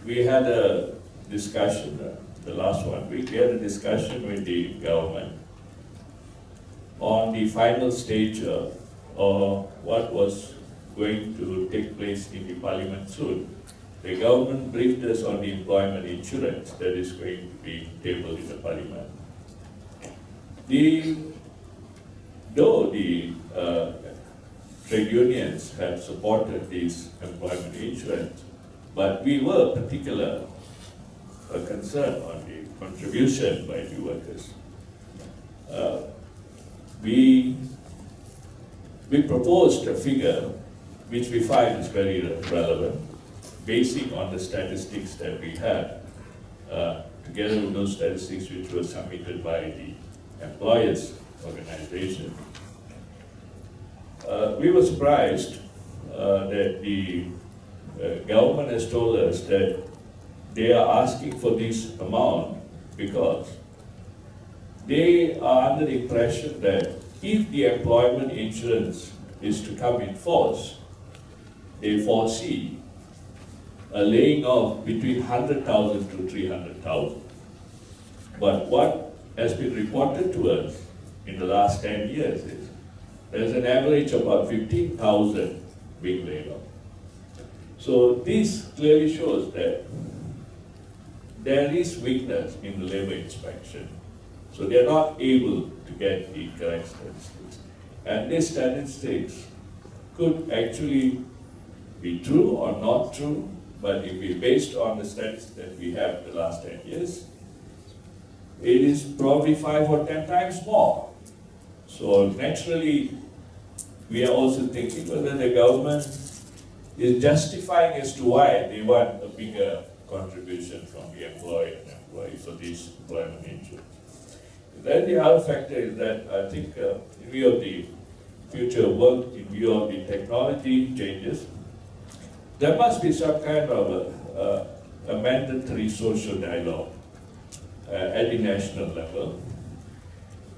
we had a discussion, the last 1 week, we had a discussion with the government on the final stage of what was going to take place in the parliament soon. The government briefed us on the employment insurance that is going to be tabled in the parliament. Though the trade unions have supported this employment insurance, but we were particular concerned on the contribution by the workers. We proposed a figure which we find is very relevant, basing on the statistics that we have, together with those statistics which were submitted by the employers' organization. We were surprised that the government has told us that they are asking for this amount because they are under the impression that if the employment insurance is to come in force, they foresee a laying off between 100,000 to 300,000. But what has been reported to us in the last 10 years is there's an average of about 15,000 being laid off. So this clearly shows that there is weakness in the labor inspection. So they're not able to get the correct statistics. And these statistics could actually be true or not true, but if we based on the statistics that we have the last 10 years, it is probably 5 or 10 times more. So naturally, we are also thinking whether the government is justifying as to why they want a bigger contribution from the employer and employee for this employment insurance. Then the other factor is that I think in view of the future work, in view of the technology changes, there must be some kind of a mandatory social dialogue at the national level.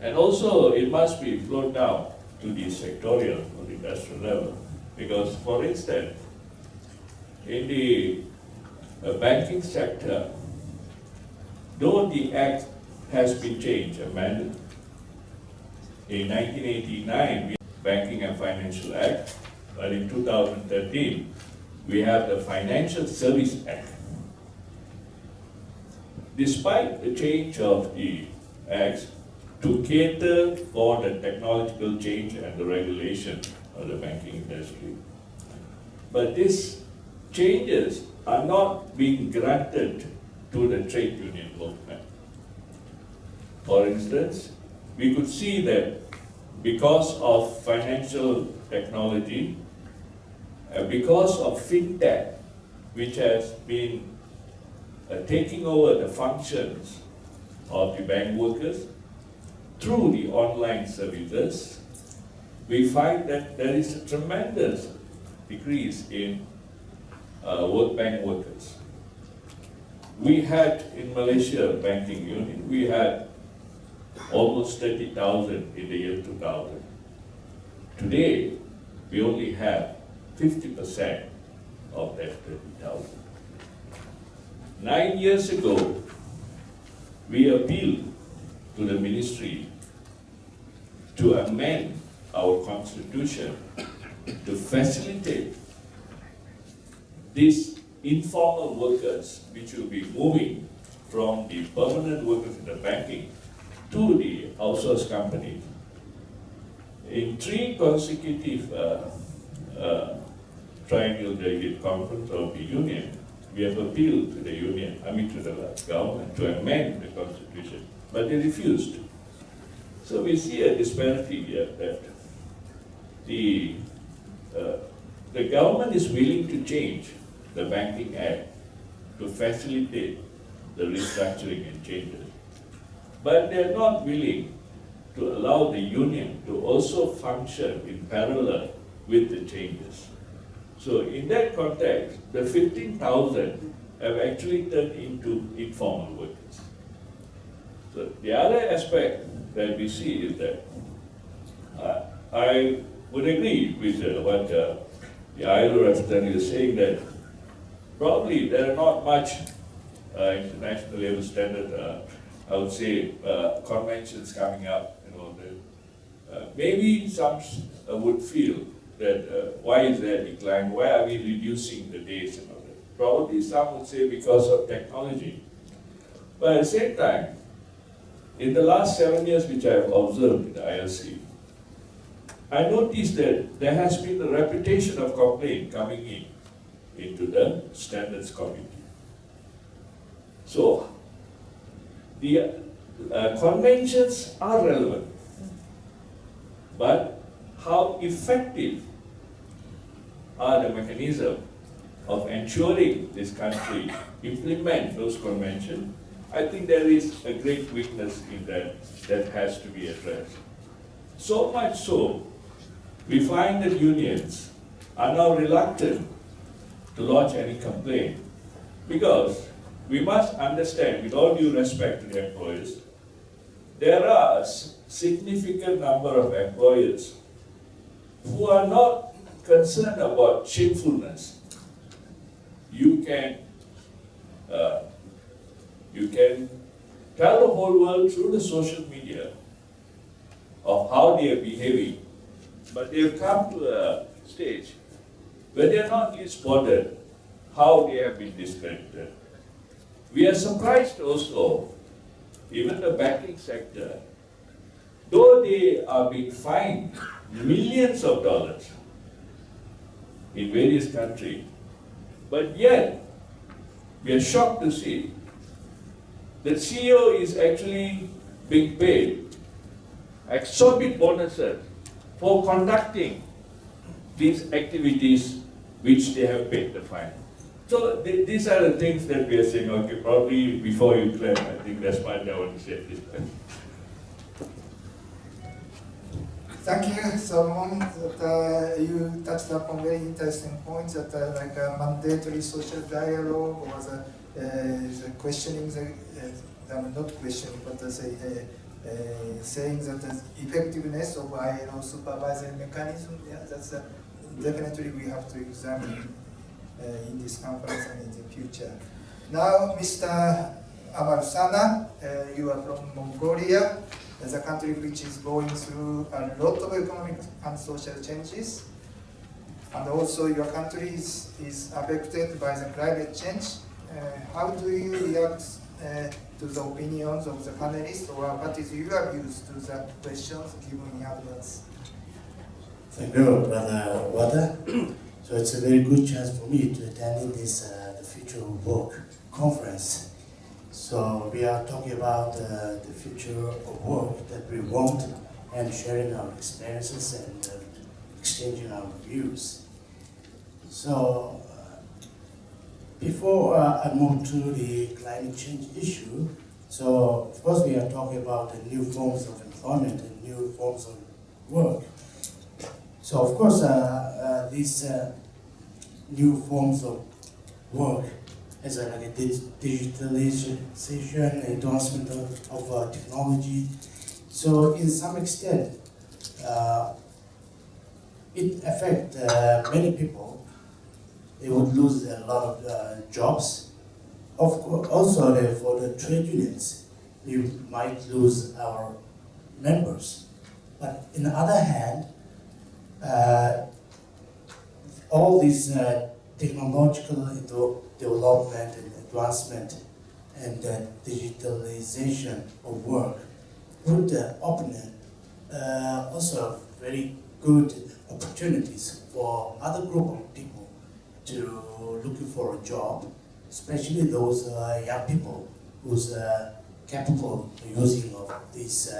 And also it must be flowed down to the sectorial or the industrial level. Because for instance, in the banking sector, though the act has been changed, amended, In 1989, we had the Banking and Financial Act, but in 2013, we have the Financial Service Act. Despite the change of the acts to cater for the technological change and the regulation of the banking industry, but these changes are not being granted to the trade union movement. For instance, we could see that because of financial technology, because of fintech, which has been taking over the functions of the bank workers through the online services, we find that there is a tremendous decrease in bank workers. We had in Malaysia banking union, we had almost 30,000 in the year 2000. Today, we only have 50% of that 30,000. 9 years ago, we appealed to the ministry to amend our constitution to facilitate these informal workers, which will be moving from the permanent workers in the banking to the outsourced company. In 3 consecutive triennial delegate conference of the union, we have appealed to the union, to the government to amend the constitution, but they refused. So we see a disparity here that the government is willing to change the Banking Act to facilitate the restructuring and changes, but they are not willing to allow the union to also function in parallel with the changes. So in that context, the 15,000 have actually turned into informal workers. So the other aspect that we see is that I would agree with what the ILO representative is saying, that probably there are not much international level standard, I would say, conventions coming up. Maybe some would feel that why is there a decline? Why are we reducing the days and all that? Probably some would say because of technology. But at the same time, in the last 7 years which I have observed in the ILC, I noticed that there has been a reputation of complaint coming into the standards committee. So the conventions are relevant, but how effective are the mechanisms of ensuring this country implement those conventions? I think there is a great weakness in that has to be addressed. So much so, we find that unions are now reluctant to lodge any complaint, because we must understand, with all due respect to the employers, there are a significant number of employers who are not concerned about shamefulness. You can tell the whole world through the social media of how they are behaving, but they have come to a stage where they are not least bothered how they have been discredited. We are surprised also, even the banking sector, though they are being fined millions of dollars in various countries, but yet we are shocked to see that CEO is actually being paid exorbitant bonuses for conducting these activities which they have paid the fine. So these are the things that we are saying, okay, probably before you claim, I think that's what I want to say at this time. Thank you, Solomon. That you touched upon very interesting points that like a mandatory social dialogue or the questioning, not questioning, but saying that the effectiveness of ILO supervisory mechanism, yeah, that's definitely we have to examine in this conference and in the future. Now, Mr. Amarsana, you are from Mongolia. as a country which is going through a lot of economic and social changes, and also your country is affected by the climate change. How do you react to the opinions of the panelists, or what is your views to the questions given in advance? Thank you, Brother Wada. So it's a very good chance for me to attend this the Future of Work conference. So we are talking about the future of work that we want, and sharing our experiences and exchanging our views. So before I move to the climate change issue, so of course we are talking about the new forms of employment and new forms of work. So of course these new forms of work as like a digitalization, advancement of technology. So in some extent, it affects many people. They would lose a lot of jobs. Of course, also for the trade unions, we might lose our members. But on the other hand, all these technological development and advancement and digitalization of work would open also very good opportunities for other group of people to looking for a job, especially those young people who's capable of using of this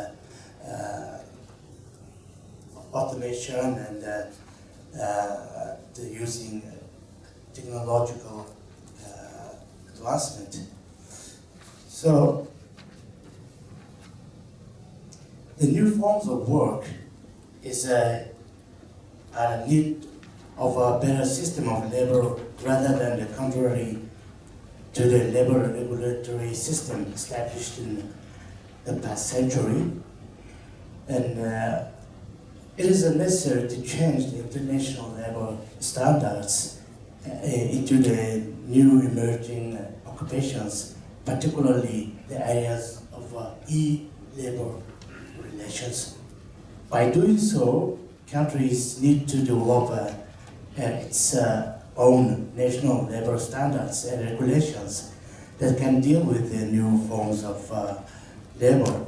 automation and the using technological advancement. So the new forms of work is a need of a better system of labor rather than the contrary to the labor regulatory system established in the past century. And it is necessary to change the international labor standards into the new emerging occupations, particularly the areas of e-labor relations. By doing so, countries need to develop its own national labor standards and regulations that can deal with the new forms of labor.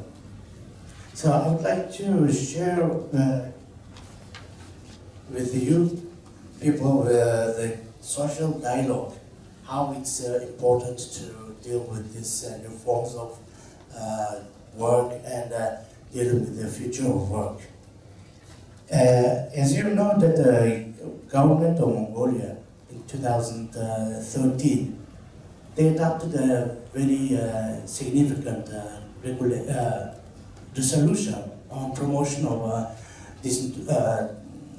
So I would like to share with you people the social dialogue, how it's important to deal with these new forms of work and dealing with the future of work. As you know, that the government of Mongolia in 2013, they adopted a very significant resolution on promotion of this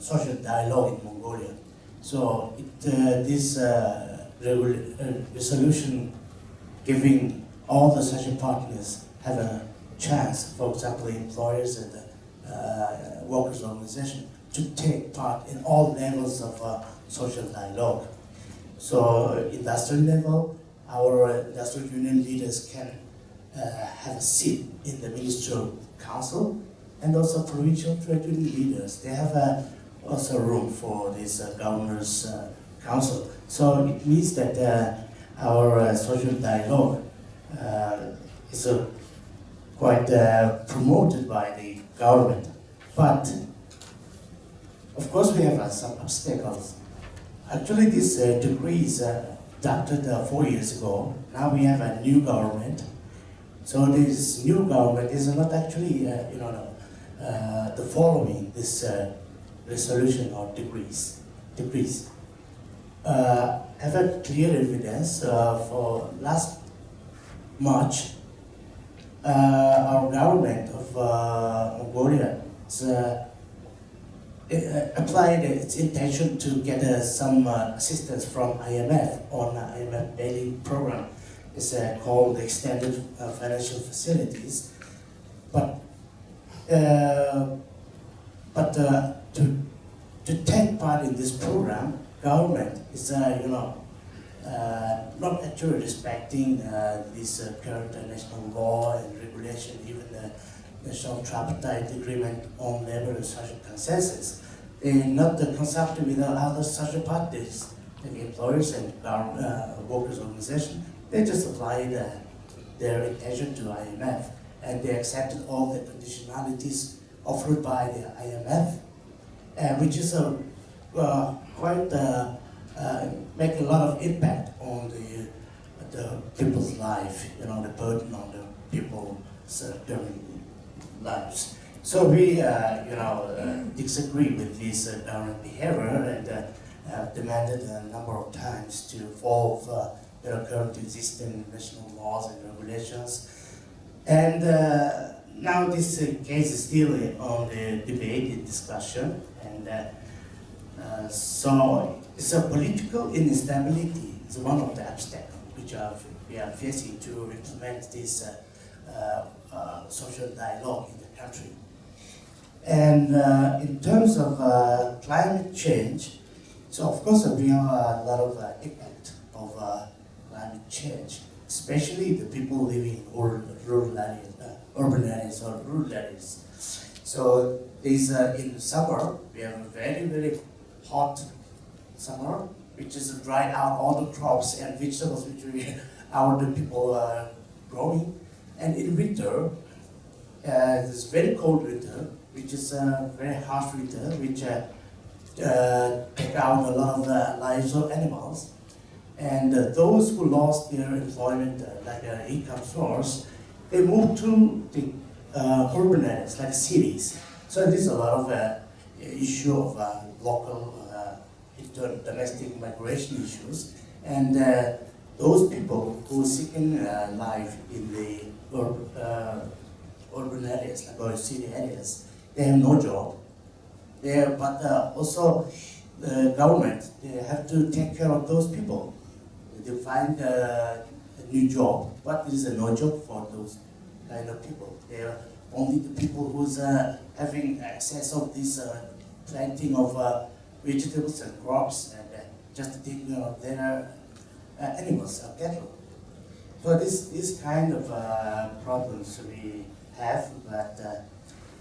social dialogue in Mongolia. So this resolution giving all the social partners have a chance, for example, employers and workers' organization, to take part in all levels of social dialogue. So industrial level, our industrial union leaders can have a seat in the ministerial council, and also provincial trade union leaders. They have also room for this governors' council. So it means that our social dialogue is quite promoted by the government. But of course we have some obstacles. Actually this decree is adopted 4 years ago. Now we have a new government. So this new government is not actually the following this resolution or decrees. Have a clear evidence for last March, our government of Mongolia applied its intention to get some assistance from IMF on IMF bailing program. It's called Extended Financial Facilities, but to take part in this program, government is not actually respecting this current national law and regulation, even national tripartite agreement on labor and social consensus. They're not consulted with other social parties, like employers and workers' organization. They just applied their intention to IMF, and they accepted all the conditionalities offered by the IMF, which is quite make a lot of impact on the people's life, you know, the burden on the people's lives. So we, disagree with this current behavior and demanded a number of times to follow current existing national laws and regulations. And now this case is still on the debate and discussion, and so political instability is one of the obstacles which we are facing to implement this social dialogue in the country. And in terms of climate change, so of course we have a lot of impact of climate change, especially the people living in rural areas, urban areas or rural areas. So this in the summer we have a very, very hot summer, which is dried out all the crops and vegetables which the people are growing. And in winter, this very cold winter, which is a very harsh winter, which take out a lot of the lives of animals. And those who lost their employment, like their income source, they moved to the urban areas, like cities. So there's a lot of issue of local domestic migration issues. And those people who are seeking life in the urban areas, like or city areas, they have no job. But also the government, they have to take care of those people. They find a new job, but there is no job for those kind of people. They are only the people who's having access of this planting of vegetables and crops and just taking care of their animals or cattle. So this kind of problems we have, but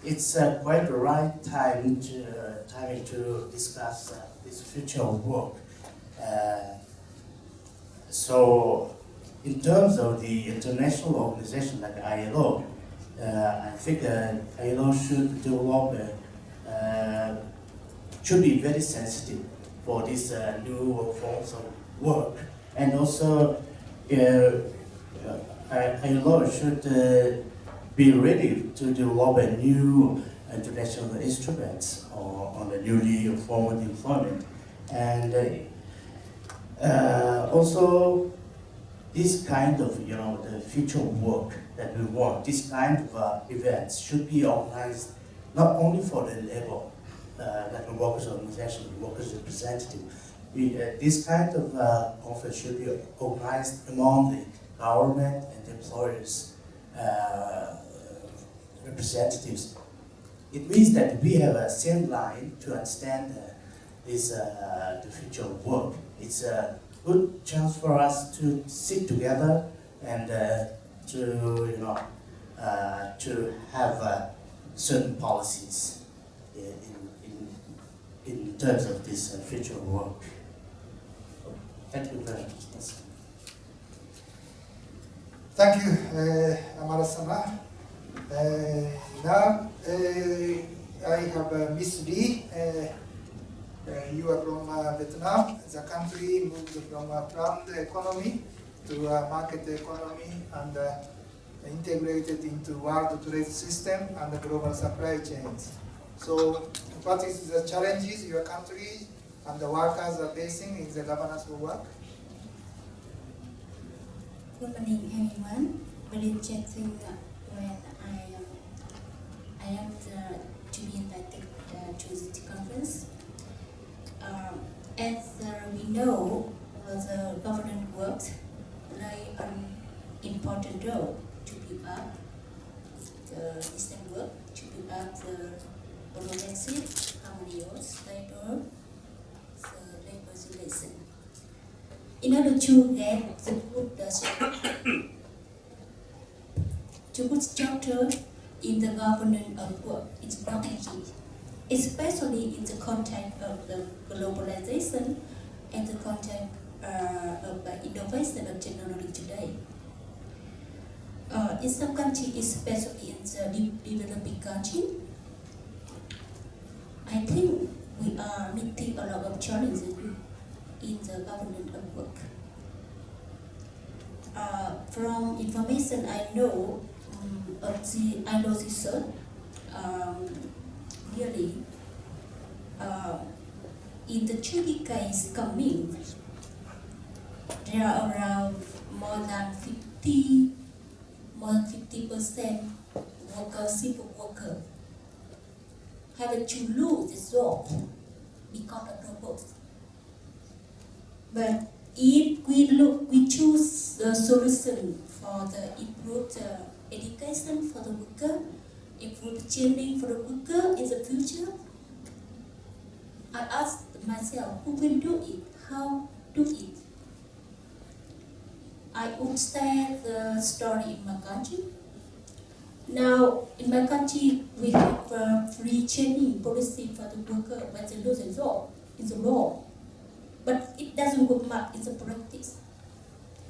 it's quite the right time to discuss this future of work. So in terms of the international organization like ILO, I think ILO should develop, should be very sensitive for these new forms of work. And also, ILO should be ready to develop a new international instruments on the newly formed employment. And also, this kind of, the future work that we want, this kind of events should be organized not only for the labor, like a workers' organization, workers' representative. This kind of conference should be organized among the government and employers representatives. It means that we have a same line to understand the future of work. It's a good chance for us to sit together and to have certain policies in terms of this future of work. Thank you very much. Thank you, Amara-sama. Now I have Miss Lee. You are from Vietnam. The country moved from a planned economy to a market economy and integrated into world trade system and the global supply chains. So, what is the challenges your country and the workers are facing in the governance of work? Good morning, everyone. Very interesting when I am to be invited to this conference. As we know, the government works play an important role to build up the system work, to build up the progressive, harmonious, stable, the labor relation. In order to get the good structure in the governance of work. It's not easy, especially in the context of the globalization and the context of the innovation of technology today. In some countries, especially in the developing countries, I think we are meeting a lot of challenges in the governance of work. From information I know of the ILO research, really, in the 2 decades coming, there are around more than 50% workers, civil workers, have to lose the job because of robots. But if we choose the solution for the improved education for the worker, improved training for the worker in the future, I ask myself, who will do it? How do it? I would say the story in my country. Now, in my country, we have a free training policy for the worker when they lose a job in the law. But it doesn't work much in the practice.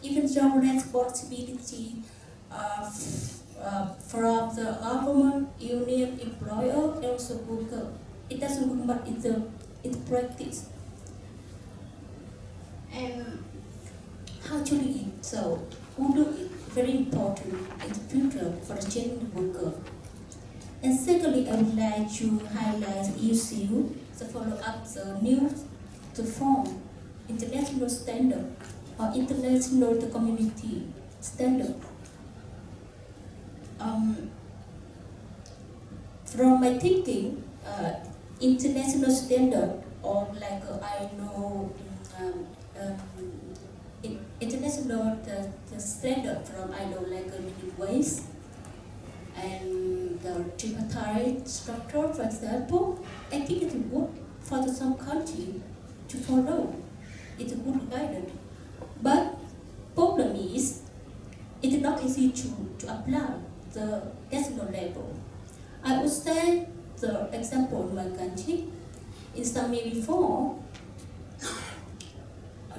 Even job responsibility from the government, union, employer, and also worker, it doesn't work much in the practice. And how to do it? So, who do it? Very important in the future for the training worker. And secondly, I would like to highlight the issue to follow up the new to form international standard or international community standard. From my thinking, international standard or like ILO, international the standard from ILO like minimum wage and the tripartite structure, for example, I think it would for some country to follow. It's a good guidance. But problem is, it's not easy to apply the national level. I would say the example in my country, in some years before,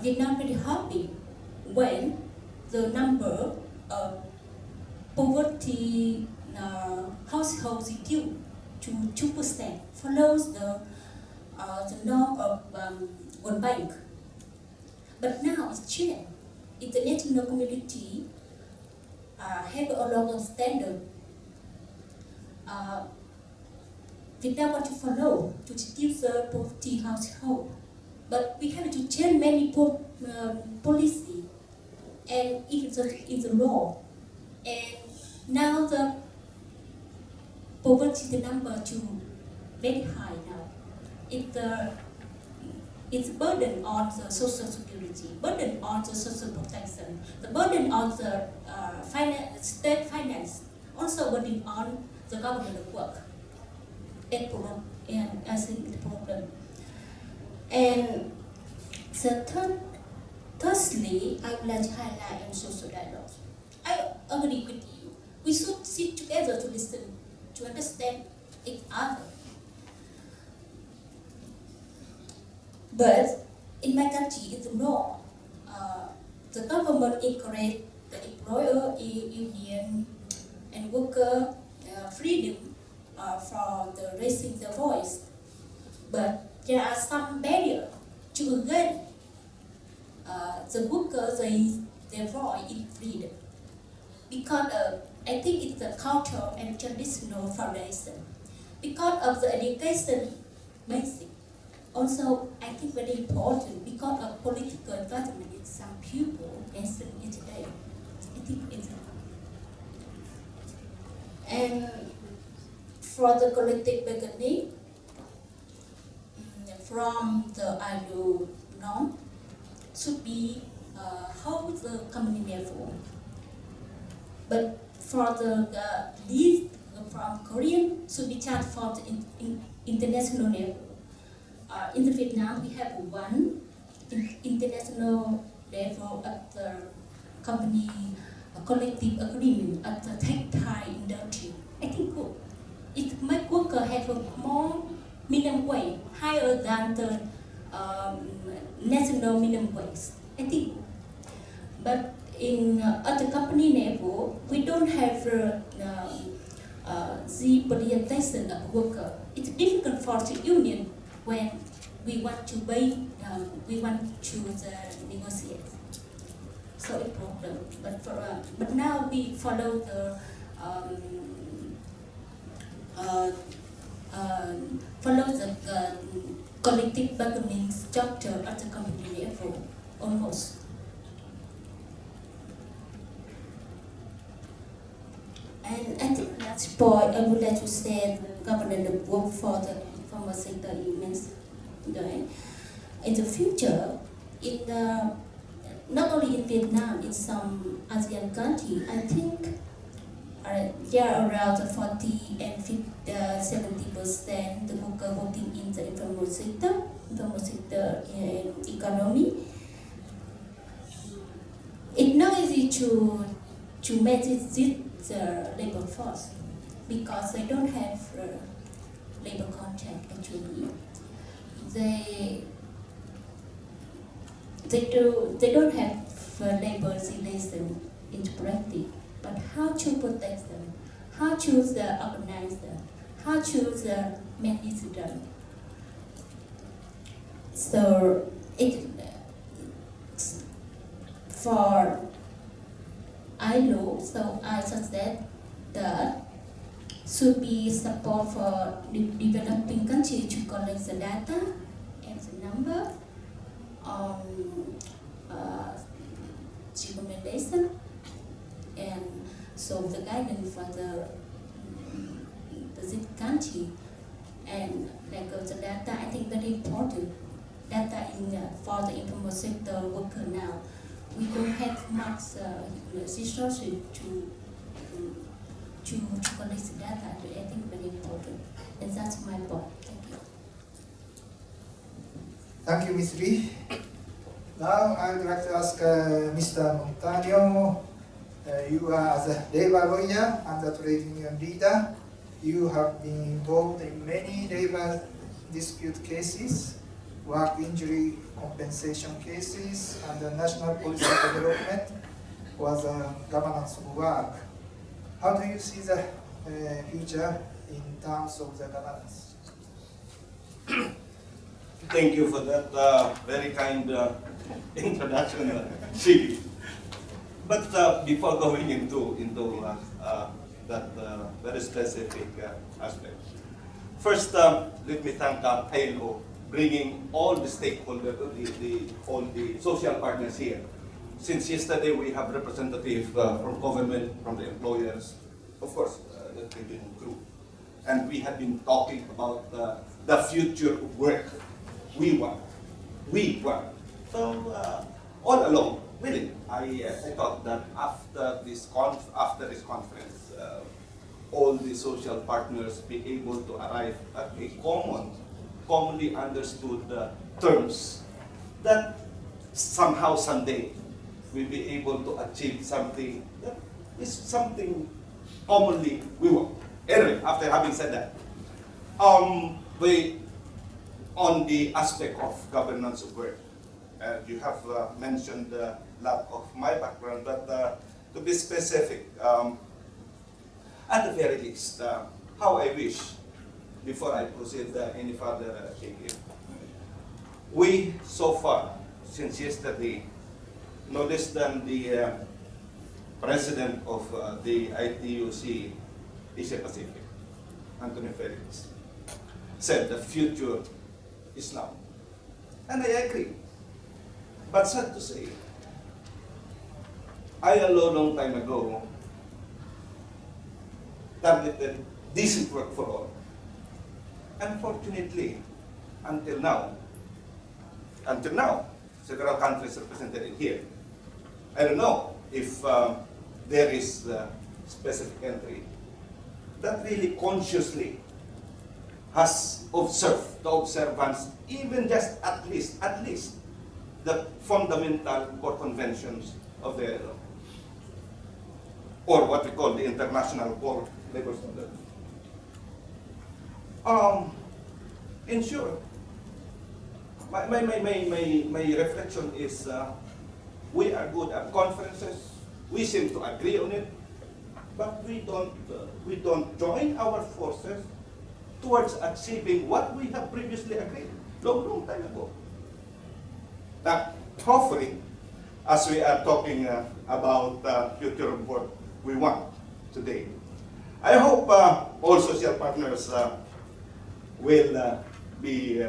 Vietnam very happy when the number of poverty households reduced to 2%, follows the norm of World Bank. But now it's changed. International community have a lot of standard. Vietnam want to follow to reduce the poverty household, but we have to change many policy and even in the law. And now the poverty, the number too very high now. It's burden on the social security, burden on the social protection, the burden on the state finance, also burden on the government of work. And I think it's a problem. And thirdly, I would like to highlight on social dialogue. I agree with you. We should sit together to listen, to understand each other. But in my country, it's law. The government encourage the employer, union, and worker freedom for the raising their voice. But there are some barriers to again the workers their voice in freedom. Because I think it's the cultural and traditional foundation. Because of the education basic. Also, I think very important because of political environment in some people and today. I think it's and for the collective bargaining, from the ILO norm should be how the company level. But for the leave from Korean should be charged from the international level. In the Vietnam, we have one international level at the company collective agreement at the textile industry. I think good. have a more minimum wage, higher than the national minimum wage, I think. But at the company level, we don't have the orientation of worker. It's difficult for the union when we want to negotiate. So it's problem. But now we follow the collective bargaining structure at the company level almost. And I think last point I would like to say the government of work for the informal sector you mentioned. In the future, not only in Vietnam, in some ASEAN countries, I think there are around 40 and 70% the worker working in the informal sector economy. It's not easy to manage the labor force because they don't have labor contract actually. They don't have labor relation in practice. But how to protect them? How to organize them? How to manage them? So for ILO, so I suggest that should be support for developing countries to collect the data and the number recommendation, and so the guidance for the country and like the data. I think very important data for the informal sector worker now. We don't have much resources to collect the data. I think very important, and that's my point. Thank you. Thank you, Ms. Lee. Now I would like to ask Mr. Montaño. You are as a labor lawyer and a trade union leader. You have been involved in many labor dispute cases, work injury compensation cases, and the national policy development was a governance of work. How do you see the future in terms of the governance? Thank you for that very kind introduction, Shigi. But before going into that very specific aspect, first let me thank ILO bringing all the stakeholders, all the social partners here. Since yesterday we have representatives from government, from the employers, of course the trade union group, and we have been talking about the future of work. We want. So all along, really, I thought that after this conference, all the social partners be able to arrive at a commonly understood terms that somehow someday we'll be able to achieve something that is something commonly we want. Anyway, after having said that, on the aspect of governance of work, you have mentioned a lot of my background, but to be specific, at the very least, how I wish, before I proceed any further, we so far, since yesterday, no less than the president of the ITUC Asia Pacific, Anthony Felix, said the future is now. And I agree. But sad to say, ILO long time ago targeted decent work for all. Unfortunately, until now, several countries represented in here. I don't know if there is a specific entry that really consciously has observed the observance, even just at least the fundamental core conventions of the ILO, or what we call the International Core Labor Standard. ensure. My reflection is we are good at conferences. We seem to agree on it, but we don't join our forces towards achieving what we have previously agreed long time ago. Now, hopefully, as we are talking about future of work we want today, I hope all social partners will be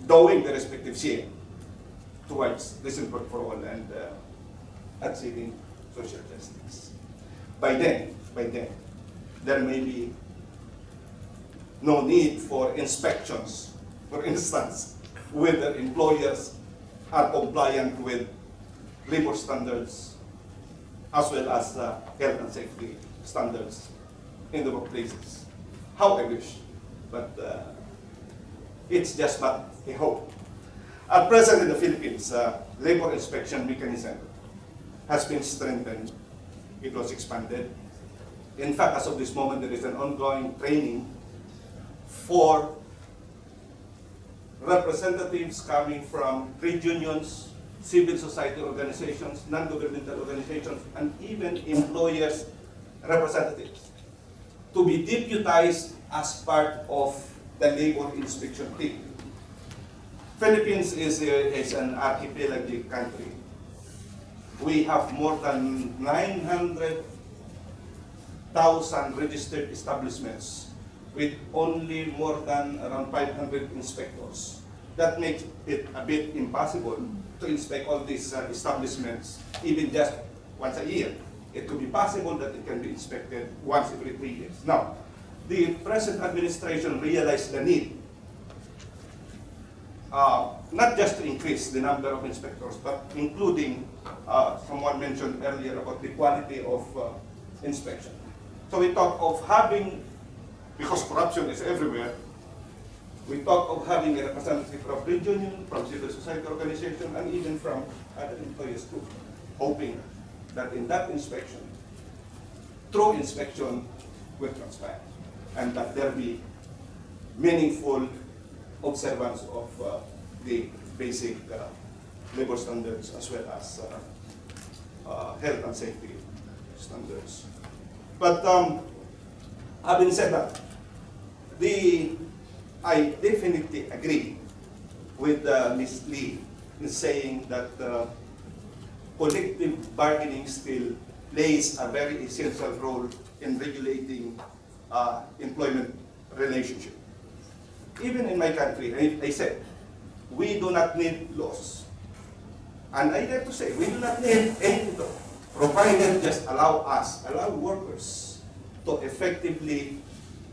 doing the respective share towards decent work for all and achieving social justice. By then, there may be no need for inspections, for instance, whether employers are compliant with labor standards as well as health and safety standards in the workplaces. How I wish, but it's just but a hope. At present in the Philippines, labor inspection mechanism has been strengthened. It was expanded. In fact, as of this moment, there is an ongoing training for representatives coming from trade unions, civil society organizations, non-governmental organizations, and even employers' representatives to be deputized as part of the labor inspection team. Philippines is an archipelagic country. We have more than 900,000 registered establishments with only more than around 500 inspectors. That makes it a bit impossible to inspect all these establishments even just once a year. It could be possible that it can be inspected once every 3 years. Now, the present administration realized the need not just to increase the number of inspectors, but including, someone mentioned earlier about the quality of inspection. So we talk of having, because corruption is everywhere, we talk of having a representative from trade union, from civil society organization, and even from other employers too, hoping that in that inspection, through inspection, will transpire, and that there be meaningful observance of the basic labor standards as well as health and safety standards. But having said that, I definitely agree with Ms. Lee in saying that collective bargaining still plays a very essential role in regulating employment relationship. Even in my country, I said, we do not need laws. And I dare to say, we do not need any law, provided just allow workers to effectively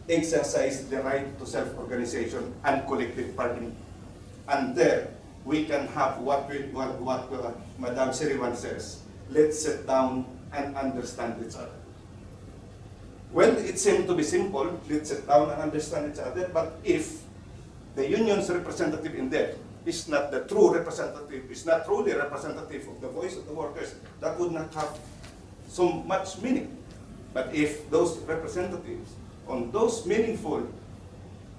exercise the right to self-organization and collective bargaining. And there, we can have what Madam Siriwan says, let's sit down and understand each other. Well, it seemed to be simple, let's sit down and understand each other, but if the union's representative in there is not the true representative, is not truly representative of the voice of the workers, that would not have so much meaning. But if those representatives on those meaningful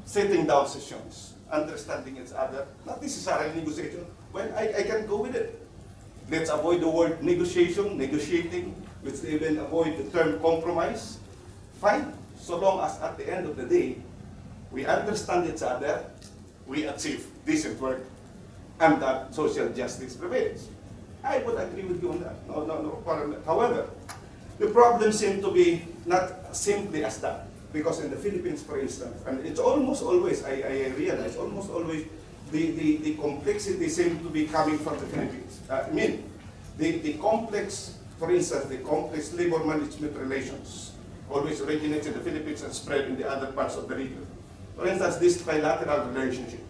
sitting down sessions, understanding each other, not necessarily negotiation, well, I can go with it. Let's avoid the word negotiation, negotiating, let's even avoid the term compromise. Fine, so long as at the end of the day, we understand each other, we achieve decent work, and that social justice prevails. I would agree with you on that. No problem. However, the problem seems to be not simply as that. Because in the Philippines, for instance, and it's almost always, I realize, almost always, the complexity seems to be coming from the Philippines. The complex, for instance, the complex labor management relations always originates in the Philippines and spread in the other parts of the region. For instance, this trilateral relationship.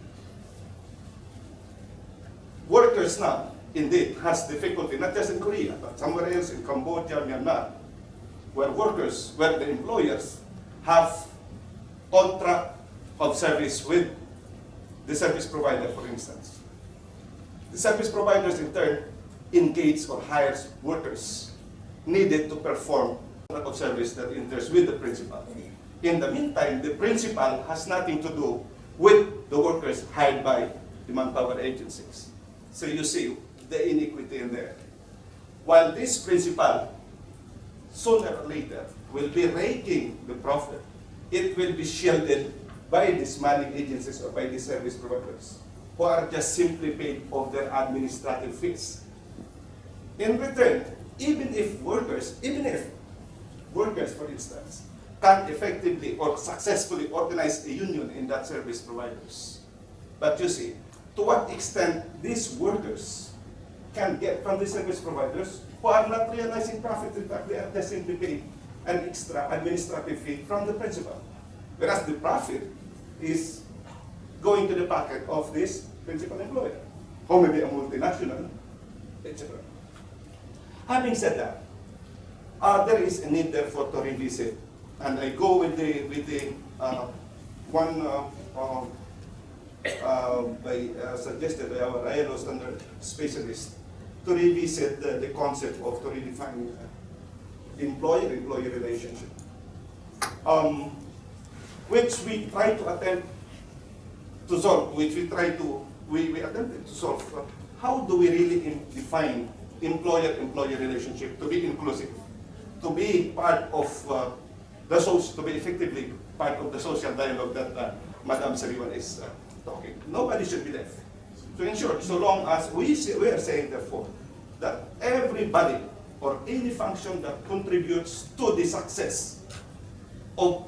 Workers now, indeed, has difficulty, not just in Korea, but somewhere else in Cambodia, Myanmar, where the employers have contract of service with the service provider, for instance. The service providers in turn engage or hires workers needed to perform contract of service that enters with the principal. In the meantime, the principal has nothing to do with the workers hired by the manpower agencies. So you see the inequity in there. While this principal, sooner or later, will be raking the profit, it will be shielded by these manning agencies or by the service providers, who are just simply paid of their administrative fees. In return, even if workers, for instance, can't effectively or successfully organize a union in that service providers. But you see, to what extent these workers can get from the service providers who are not realizing profit. In fact, they are just simply paid an extra administrative fee from the principal. Whereas the profit is going to the pocket of this principal employer, or maybe a multinational, etc. Having said that, there is a need therefore to revisit, and I go with the suggested by our ILO standard specialist to revisit the concept of to redefine employer-employee relationship, which we try to attempt to solve, we attempted to solve. How do we really define employer-employee relationship to be inclusive, to be part of to be effectively part of the social dialogue that Madam Sariwan is talking? Nobody should be left. To ensure, so long as we are saying therefore that everybody or any function that contributes to the success of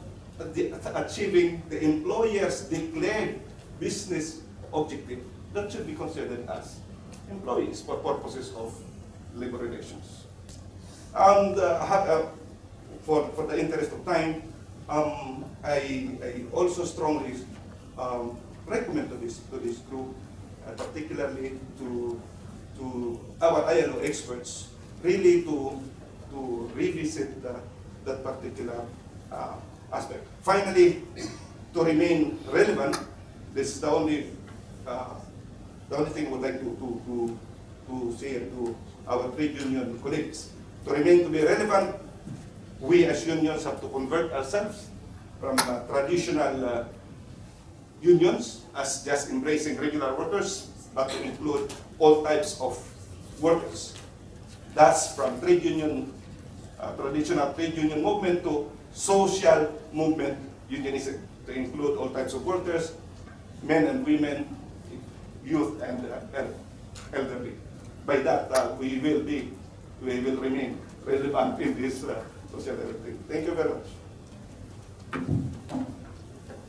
achieving the employer's declared business objective, that should be considered as employees for purposes of labor relations. And for the interest of time, I also strongly recommend to this group, particularly to our ILO experts, really to revisit that particular aspect. Finally, to remain relevant, this is the only thing I would like to say to our trade union colleagues. To remain to be relevant, we as unions have to convert ourselves from traditional unions as just embracing regular workers, but to include all types of workers. Thus, from trade union, traditional trade union movement to social movement unionism, to include all types of workers, men and women, youth and elderly. By that, we will remain relevant in this social electric. Thank you very much.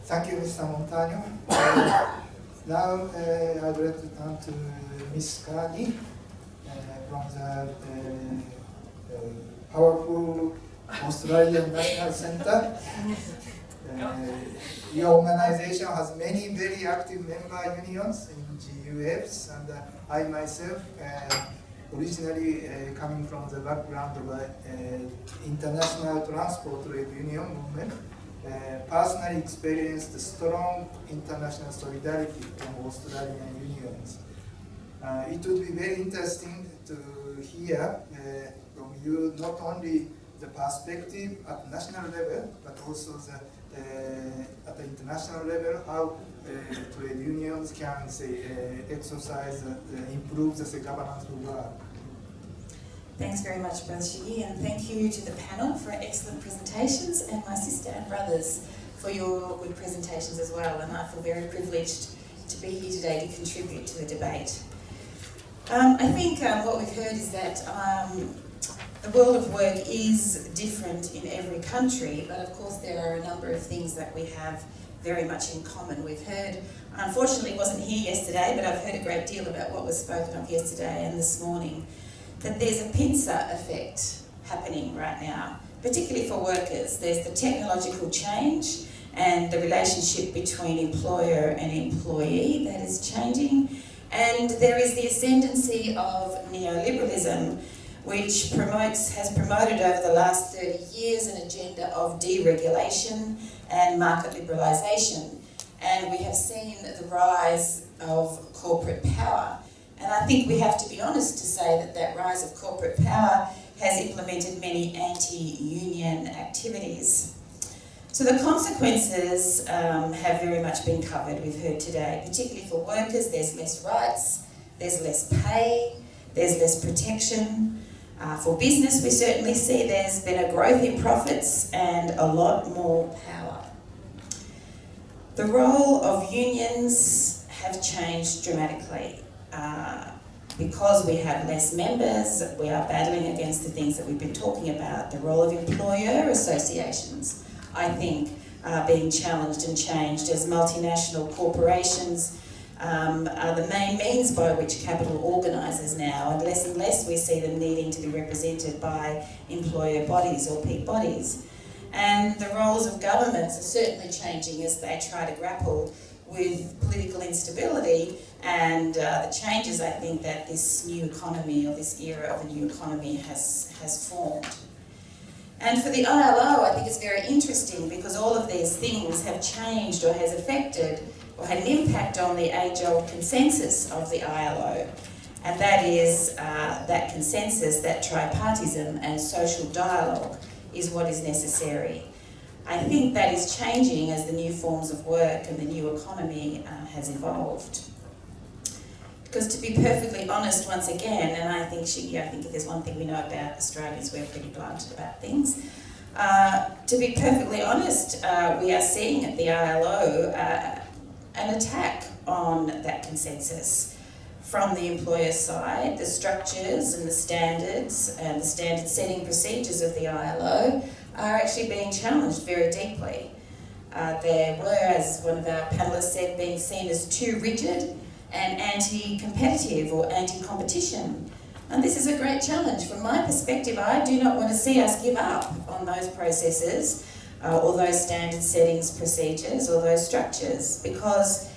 Thank you, Mr. Montano. Now, I'd like to turn to Ms. Kani from the powerful Australian National Centre. Your organization has many very active member unions in GUFs, and I myself, originally coming from the background of international transport trade union movement, personally experienced strong international solidarity from Australian unions. It would be very interesting to hear from you not only the perspective at national level, but also at the international level, how trade unions can exercise, improve the governance of work. Thanks very much, Brother Shigi, and thank you to the panel for excellent presentations, and my sister and brothers for your good presentations as well. And I feel very privileged to be here today to contribute to the debate. I think what we've heard is that the world of work is different in every country, but of course there are a number of things that we have very much in common. We've heard, unfortunately wasn't here yesterday, but I've heard a great deal about what was spoken of yesterday and this morning, that there's a pincer effect happening right now, particularly for workers. There's the technological change and the relationship between employer and employee that is changing, and there is the ascendancy of neoliberalism, which has promoted over the last 30 years an agenda of deregulation and market liberalisation. And we have seen the rise of corporate power. And I think we have to be honest to say that that rise of corporate power has implemented many anti-union activities. So the consequences have very much been covered, we've heard today, particularly for workers. There's less rights, there's less pay, there's less protection. For business, we certainly see there's been a growth in profits and a lot more power. The role of unions have changed dramatically. Because we have less members, we are battling against the things that we've been talking about. The role of employer associations, I think, are being challenged and changed as multinational corporations are the main means by which capital organises now, and less we see them needing to be represented by employer bodies or peak bodies. And the roles of governments are certainly changing as they try to grapple with political instability and the changes, I think, that this new economy or this era of a new economy has formed. And for the ILO, I think it's very interesting because all of these things have changed or has affected or had an impact on the age-old consensus of the ILO. And that is that consensus, that tripartism and social dialogue is what is necessary. I think that is changing as the new forms of work and the new economy has evolved. Because to be perfectly honest, once again, and I think if there's one thing we know about Australians, we're pretty blunt about things. To be perfectly honest, we are seeing at the ILO an attack on that consensus from the employer side. The structures and the standards and the standard setting procedures of the ILO are actually being challenged very deeply. There were, as one of our panellists said, being seen as too rigid and anti-competitive or anti-competition. And this is a great challenge. From my perspective, I do not want to see us give up on those processes or those standard settings procedures or those structures, because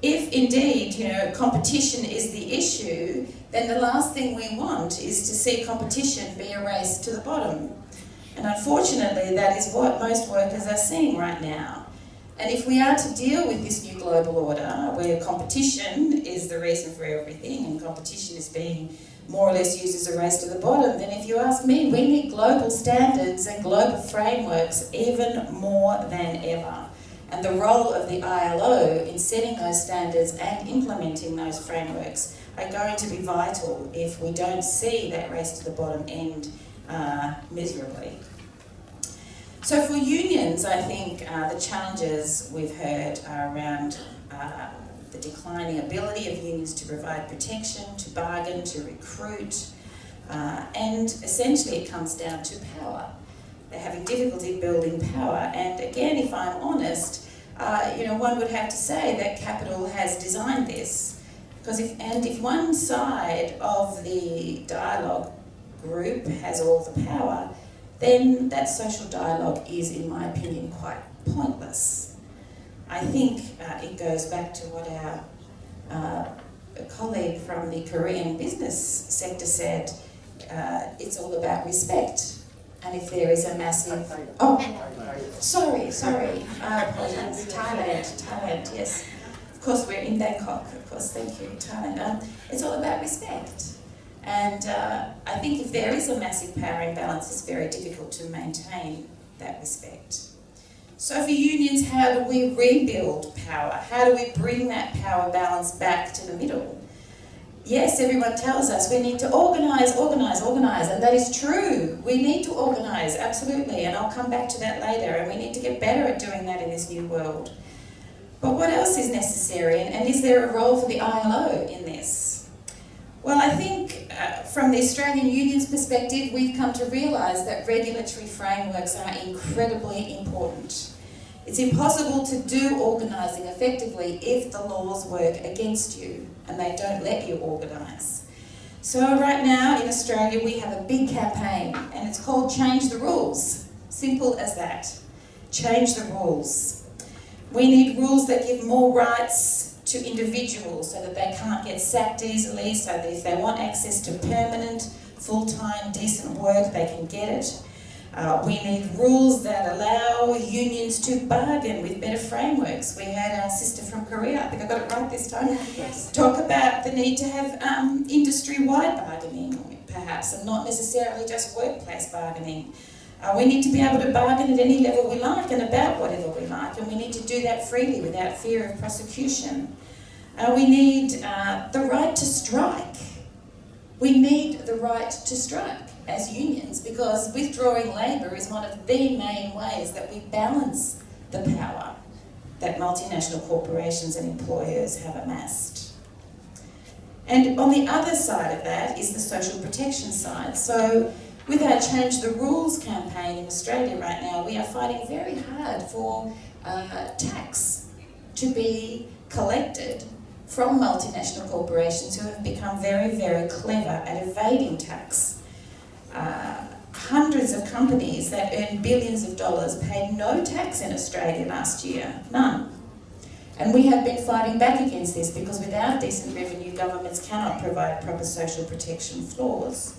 if indeed, competition is the issue, then the last thing we want is to see competition be a race to the bottom. And unfortunately, that is what most workers are seeing right now. And if we are to deal with this new global order, where competition is the reason for everything, and competition is being more or less used as a race to the bottom, then if you ask me, we need global standards and global frameworks even more than ever. And the role of the ILO in setting those standards and implementing those frameworks are going to be vital if we don't see that race to the bottom end miserably. So for unions, I think the challenges we've heard are around the declining ability of unions to provide protection, to bargain, to recruit, and essentially it comes down to power. They're having difficulty building power, and again, if I'm honest, one would have to say that capital has designed this, because if one side of the dialogue group has all the power, then that social dialogue is, in my opinion, quite pointless. I think it goes back to what our colleague from the Korean business sector said. It's all about respect. And if there is a massive... Sorry. Apologies. Thailand, yes. Of course, we're in Bangkok. Of course, thank you, Thailand. It's all about respect. And I think if there is a massive power imbalance, it's very difficult to maintain that respect. So for unions, how do we rebuild power? How do we bring that power balance back to the middle? Yes, everyone tells us we need to organise, and that is true. We need to organise, absolutely, and I'll come back to that later, and we need to get better at doing that in this new world. But what else is necessary, and is there a role for the ILO in this? Well, I think from the Australian Union's perspective, we've come to realise that regulatory frameworks are incredibly important. It's impossible to do organising effectively if the laws work against you and they don't let you organise. So right now in Australia we have a big campaign and it's called Change the Rules. Simple as that. Change the rules. We need rules that give more rights to individuals so that they can't get sacked easily, so that if they want access to permanent, full-time, decent work, they can get it. We need rules that allow unions to bargain with better frameworks. We had our sister from Korea, I think I got it right this time, talk about the need to have industry-wide bargaining, perhaps, and not necessarily just workplace bargaining. We need to be able to bargain at any level we like and about whatever we like, and we need to do that freely without fear of prosecution. We need the right to strike. We need the right to strike as unions, because withdrawing labour is one of the main ways that we balance the power that multinational corporations and employers have amassed. And on the other side of that is the social protection side. So with our Change the Rules campaign in Australia right now, we are fighting very hard for tax to be collected from multinational corporations who have become very, very clever at evading tax. Hundreds of companies that earn billions of dollars paid no tax in Australia last year, none. And we have been fighting back against this, because without decent revenue, governments cannot provide proper social protection floors.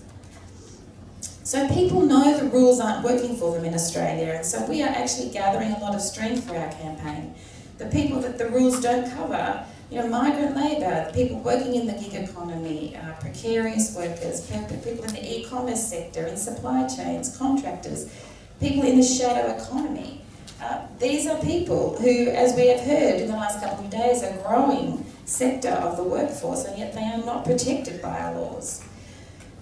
So people know the rules aren't working for them in Australia, and so we are actually gathering a lot of strength for our campaign. The people that the rules don't cover, migrant labour, people working in the gig economy, precarious workers, people in the e-commerce sector, in supply chains, contractors, people in the shadow economy. These are people who, as we have heard in the last couple of days, are a growing sector of the workforce, and yet they are not protected by our laws.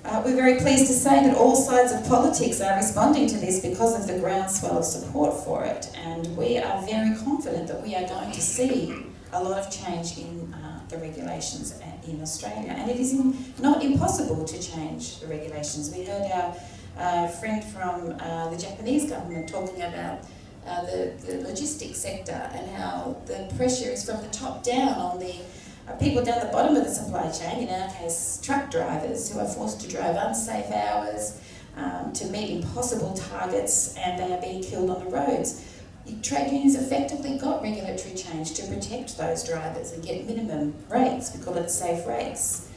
We're very pleased to say that all sides of politics are responding to this because of the groundswell of support for it, and we are very confident that we are going to see a lot of change in the regulations in Australia. And it is not impossible to change the regulations. We heard our friend from the Japanese government talking about the logistics sector and how the pressure is from the top down on the people down the bottom of the supply chain, in our case truck drivers, who are forced to drive unsafe hours to meet impossible targets, and they are being killed on the roads. Trade unions effectively got regulatory change to protect those drivers and get minimum rates. We call it safe rates.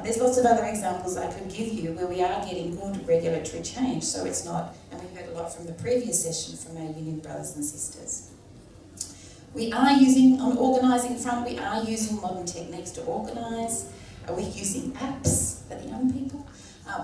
There's lots of other examples I could give you where we are getting good regulatory change, so it's not, and we heard a lot from the previous session from our union brothers and sisters. We are using, on organising front, we are using modern techniques to organise. We're using apps for the young people.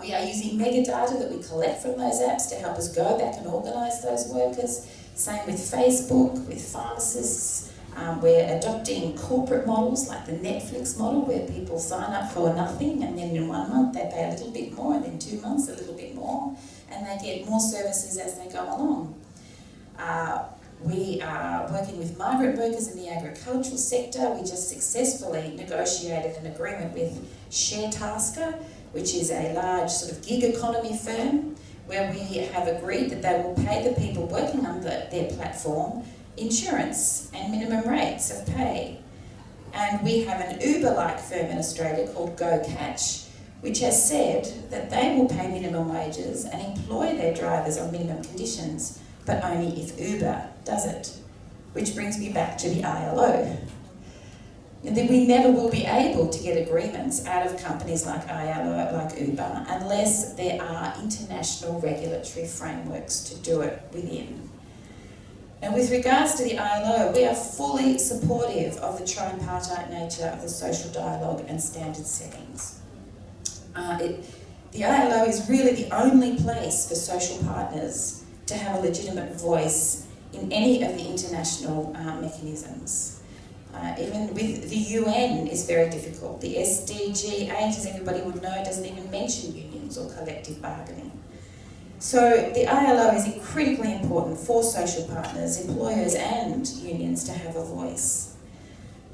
We are using metadata that we collect from those apps to help us go back and organise those workers. Same with Facebook, with pharmacists. We're adopting corporate models like the Netflix model, where people sign up for nothing and then in 1 month they pay a little bit more, and then 2 months a little bit more, and they get more services as they go along. We are working with migrant workers in the agricultural sector. We just successfully negotiated an agreement with ShareTasker, which is a large sort of gig economy firm, where we have agreed that they will pay the people working on their platform insurance and minimum rates of pay. And we have an Uber-like firm in Australia called GoCatch, which has said that they will pay minimum wages and employ their drivers on minimum conditions, but only if Uber does it. Which brings me back to the ILO. And that we never will be able to get agreements out of companies like ILO, like Uber, unless there are international regulatory frameworks to do it within. And with regards to the ILO, we are fully supportive of the tripartite nature of the social dialogue and standard settings. The ILO is really the only place for social partners to have a legitimate voice in any of the international mechanisms. Even with the UN is very difficult. The SDG 8, as everybody would know, doesn't even mention unions or collective bargaining. So the ILO is critically important for social partners, employers and unions to have a voice.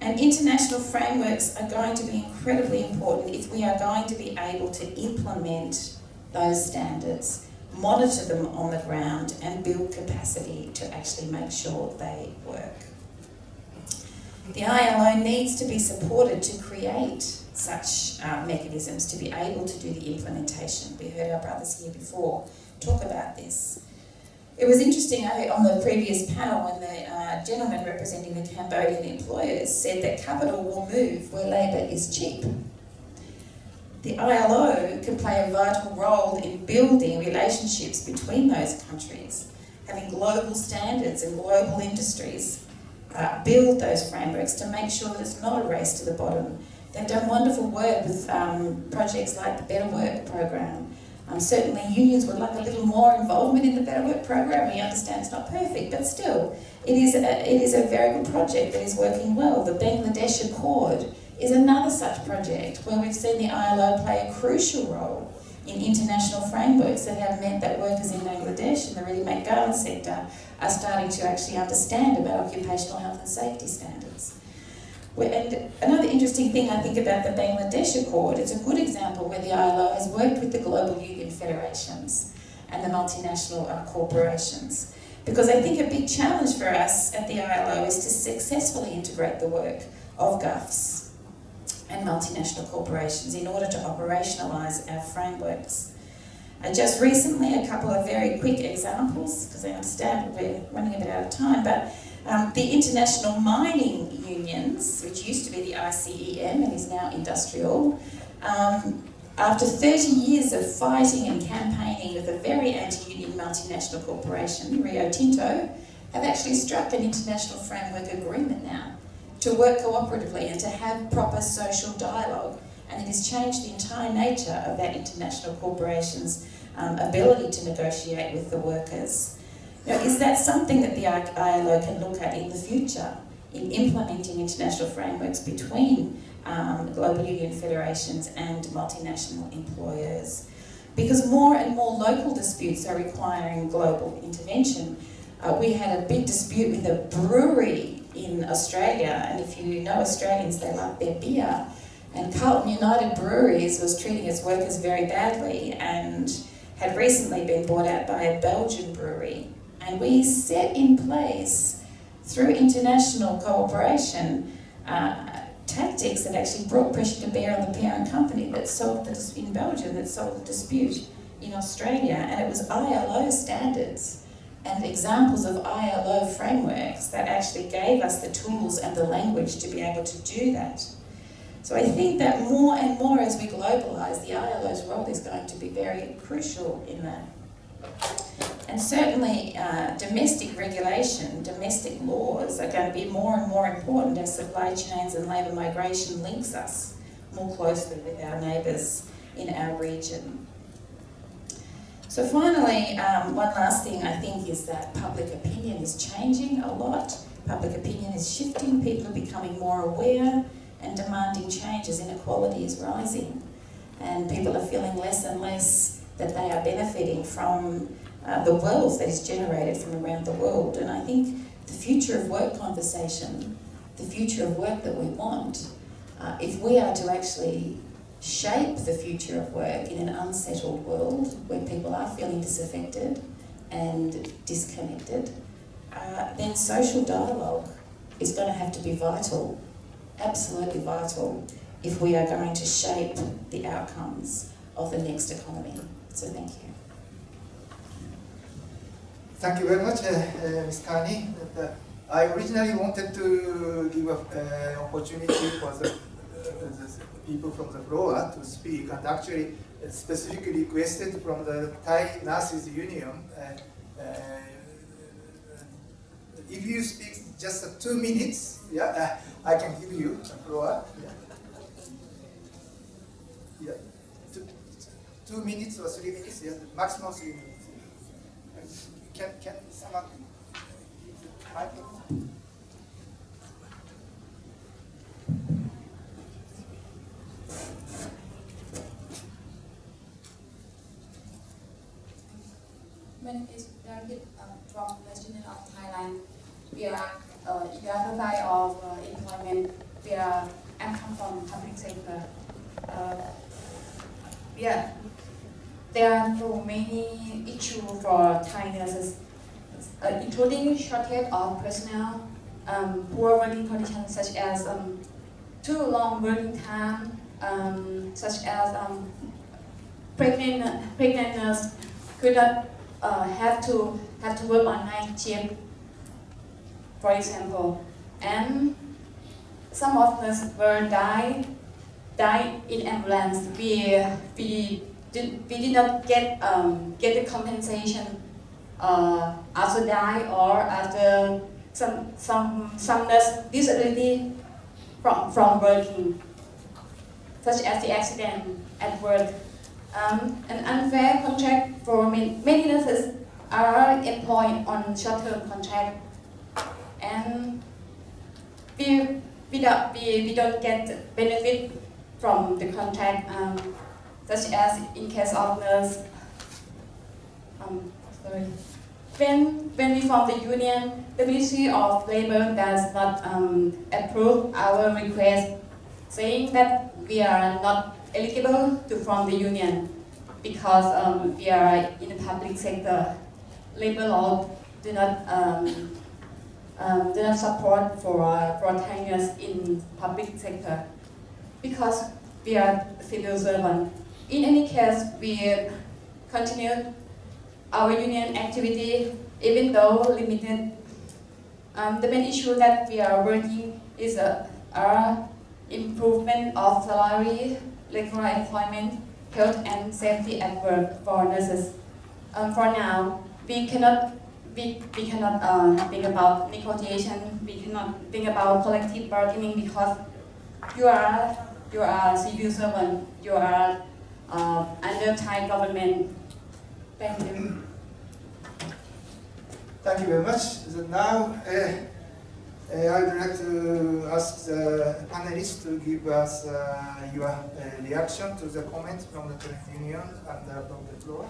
And international frameworks are going to be incredibly important if we are going to be able to implement those standards, monitor them on the ground, and build capacity to actually make sure they work. The ILO needs to be supported to create such mechanisms to be able to do the implementation. We heard our brothers here before talk about this. It was interesting on the previous panel when the gentleman representing the Cambodian employers said that capital will move where labour is cheap. The ILO can play a vital role in building relationships between those countries, having global standards and global industries build those frameworks to make sure that it's not a race to the bottom. They've done wonderful work with projects like the Better Work program, Certainly unions would like a little more involvement in the Better Work program. We understand it's not perfect, but still, it is a very good project that is working well. The Bangladesh Accord is another such project where we've seen the ILO play a crucial role in international frameworks that have meant that workers in Bangladesh in the ready-made garment sector are starting to actually understand about occupational health and safety standards. And another interesting thing I think about the Bangladesh Accord, it's a good example where the ILO has worked with the global union federations and the multinational corporations. Because I think a big challenge for us at the ILO is to successfully integrate the work of GUFs and multinational corporations in order to operationalise our frameworks. Just recently, a couple of very quick examples, because I understand we're running a bit out of time, but the international mining unions, which used to be the ICEM and is now industrial, after 30 years of fighting and campaigning with a very anti-union multinational corporation, Rio Tinto, have actually struck an international framework agreement now to work cooperatively and to have proper social dialogue. And it has changed the entire nature of that international corporation's ability to negotiate with the workers. Now, is that something that the ILO can look at in the future in implementing international frameworks between global union federations and multinational employers? Because more and more local disputes are requiring global intervention. We had a big dispute with a brewery in Australia, and if you know Australians, they love their beer. And Carlton United Breweries was treating its workers very badly and had recently been bought out by a Belgian brewery. And we set in place, through international cooperation, tactics that actually brought pressure to bear on the parent company that solved the in Belgium, that solved the dispute in Australia. And it was ILO standards and examples of ILO frameworks that actually gave us the tools and the language to be able to do that. So I think that more and more as we globalise, the ILO's role is going to be very crucial in that. And certainly domestic regulation, domestic laws are going to be more and more important as supply chains and labour migration links us more closely with our neighbours in our region. So finally, one last thing I think is that public opinion is changing a lot. Public opinion is shifting, people are becoming more aware and demanding changes, inequality is rising. And people are feeling less and less that they are benefiting from the wealth that is generated from around the world. And I think the future of work conversation, the future of work that we want, if we are to actually shape the future of work in an unsettled world where people are feeling disaffected and disconnected, then social dialogue is going to have to be vital, absolutely vital, if we are going to shape the outcomes of the next economy. So thank you. Thank you very much, Ms. Kani. I originally wanted to give an opportunity for the people from the floor to speak, and actually specifically requested from the Thai Nurses Union. If you speak just 2 minutes, yeah, I can give you the floor. Yeah. 2 minutes or 3 minutes, yeah, maximum 3 minutes. Can someone give the microphone? My name is David from West Union of Thailand. We are Unified of Employment. I'm come from public sector. There are so many issues for Thai nurses, including shortage of personnel, poor working conditions such as too long working time, such as pregnant nurse could not have to work on night shift, for example, and some of us were died in ambulance. We did not get the compensation after die or after some nurse disability from working, such as the accident at work. An unfair contract for many nurses are employed on short-term contract, and we don't get benefit from the contract, such as in case of nurse. When we form the union, the Ministry of Labor does not approve our request, saying that we are not eligible to form the union because we are in the public sector. Labor law do not support for Thai nurses in public sector because we are civil servant. In any case, we continue our union activity, even though limited. The main issue that we are working is our improvement of salary, regular employment, health and safety at work for nurses. For now, we cannot think about negotiation. We cannot think about collective bargaining because you are civil servant. You are under Thai government. Thank you. Thank you very much. So now, I would like to ask the panelists to give us your reaction to the comments from the trade union and from the floor.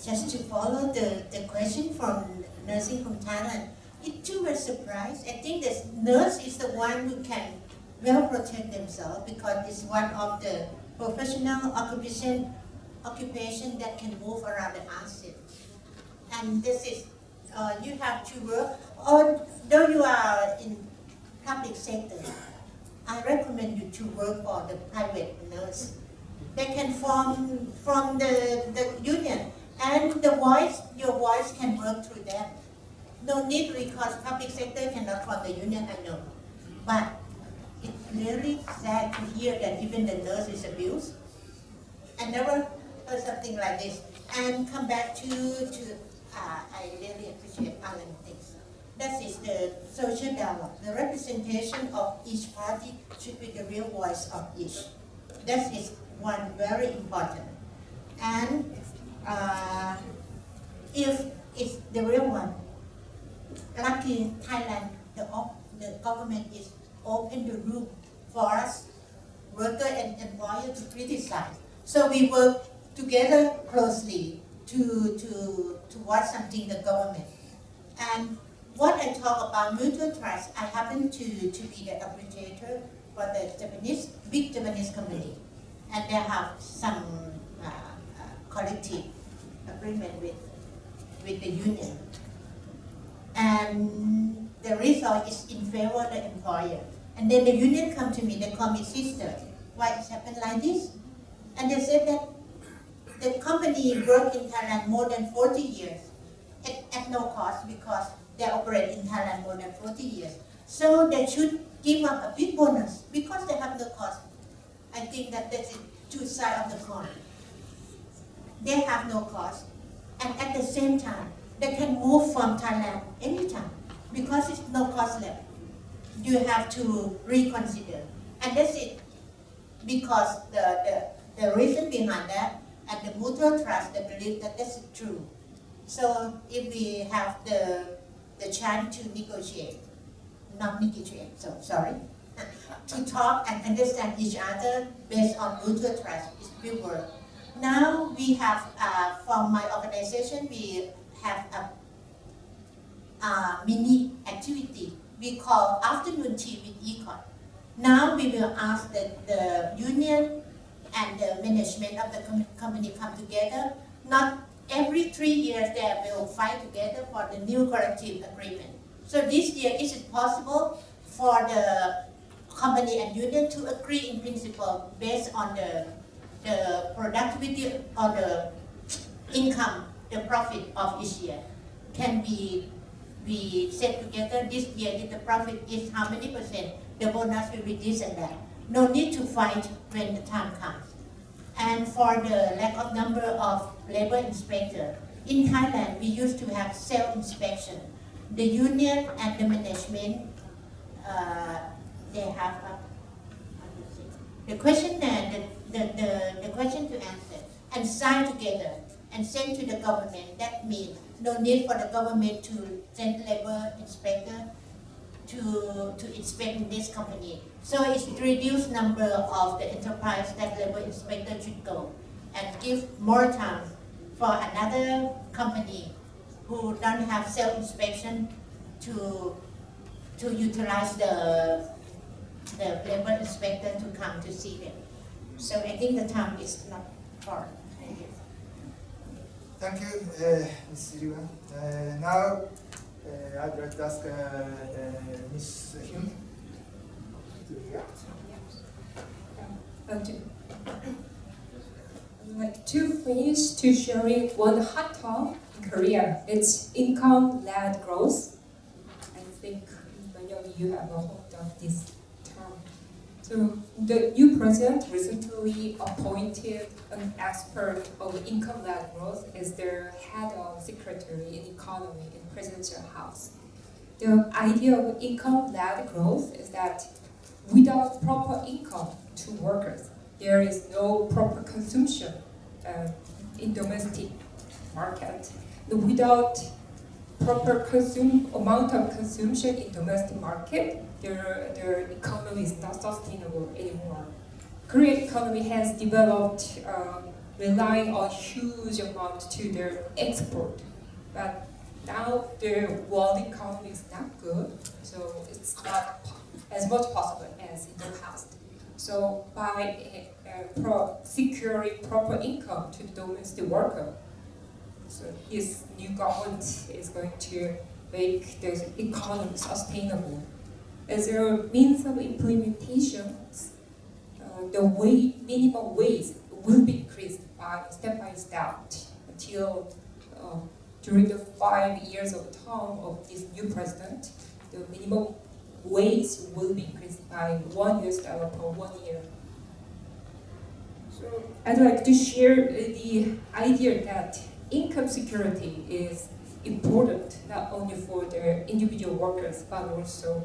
Just to follow the question from nursing from Thailand, it too was surprised. I think the nurse is the one who can well protect themselves because it's one of the professional occupation that can move around the ASEAN. And this is, you have to work, although you are in public sector, I recommend you to work for the private nurse. They can form from the union, and your voice can work through them. No need because public sector cannot form the union, I know. But it's really sad to hear that even the nurse is abused. I never heard something like this. And come back to I really appreciate Alan things. That is the social dialogue. The representation of each party should be the real voice of each. That is one very important. And if it's the real one, lucky Thailand, the government is open the room for us, worker and employer, to criticize. So we work together closely to watch something the government. And what I talk about mutual trust, I happen to be the arbitrator for the big Japanese company. And they have some collective agreement with the union. And the result is in favor of the employer. And then the union come to me, they call me sister. Why it happened like this? And they said that the company worked in Thailand more than 40 years at no cost because they operate in Thailand more than 40 years. So they should give up a big bonus because they have no cost. I think that that's two sides of the coin. They have no cost, and at the same time, they can move from Thailand anytime because it's no cost left. You have to reconsider, and that's it. Because the reason behind that and the mutual trust, they believe that that's true. So if we have the chance to negotiate, not negotiate, so sorry, to talk and understand each other based on mutual trust, it will work. Now we have, from my organization, we have a mini activity we call afternoon tea with ECON. Now we will ask that the union and the management of the company come together. Not every 3 years they will fight together for the new collective agreement. So this year, is it possible for the company and union to agree in principle based on the productivity or the income, the profit of each year? Can we set together this year if the profit is how many percent, the bonus will be this and that. No need to fight when the time comes. And for the lack of number of labor inspector, in Thailand we used to have self-inspection. The union and the management, they have The questionnaire, the question to answer, and sign together and send to the government. That means no need for the government to send labor inspector to inspect this company. So it's reduced number of the enterprise that labor inspector should go and give more time for another company who don't have self-inspection to utilize the labor inspector to come to see them. So I think the time is not far. Thank you. Thank you, Ms. Riwan. Now, I'd like to ask Ms. Hyun to react. I'd like to finish to sharing one hot term in Korea. It's income-led growth. I think many of you have heard of this term. So the new president recently appointed an expert of income-led growth as their head of secretary in economy in presidential house. The idea of income-led growth is that without proper income to workers, there is no proper consumption in domestic market. Without proper amount of consumption in domestic market, their economy is not sustainable anymore. Korean economy has developed relying on huge amount to their export, but now the world economy is not good, so it's not as much possible as in the past. So by securing proper income to the domestic worker, so this new government is going to make the economy sustainable. As a means of implementation, the minimum wage will be increased step by step until during the 5 years of term of this new president, the minimum wage will be increased by $1 per 1 year. So I'd like to share the idea that income security is important not only for the individual workers but also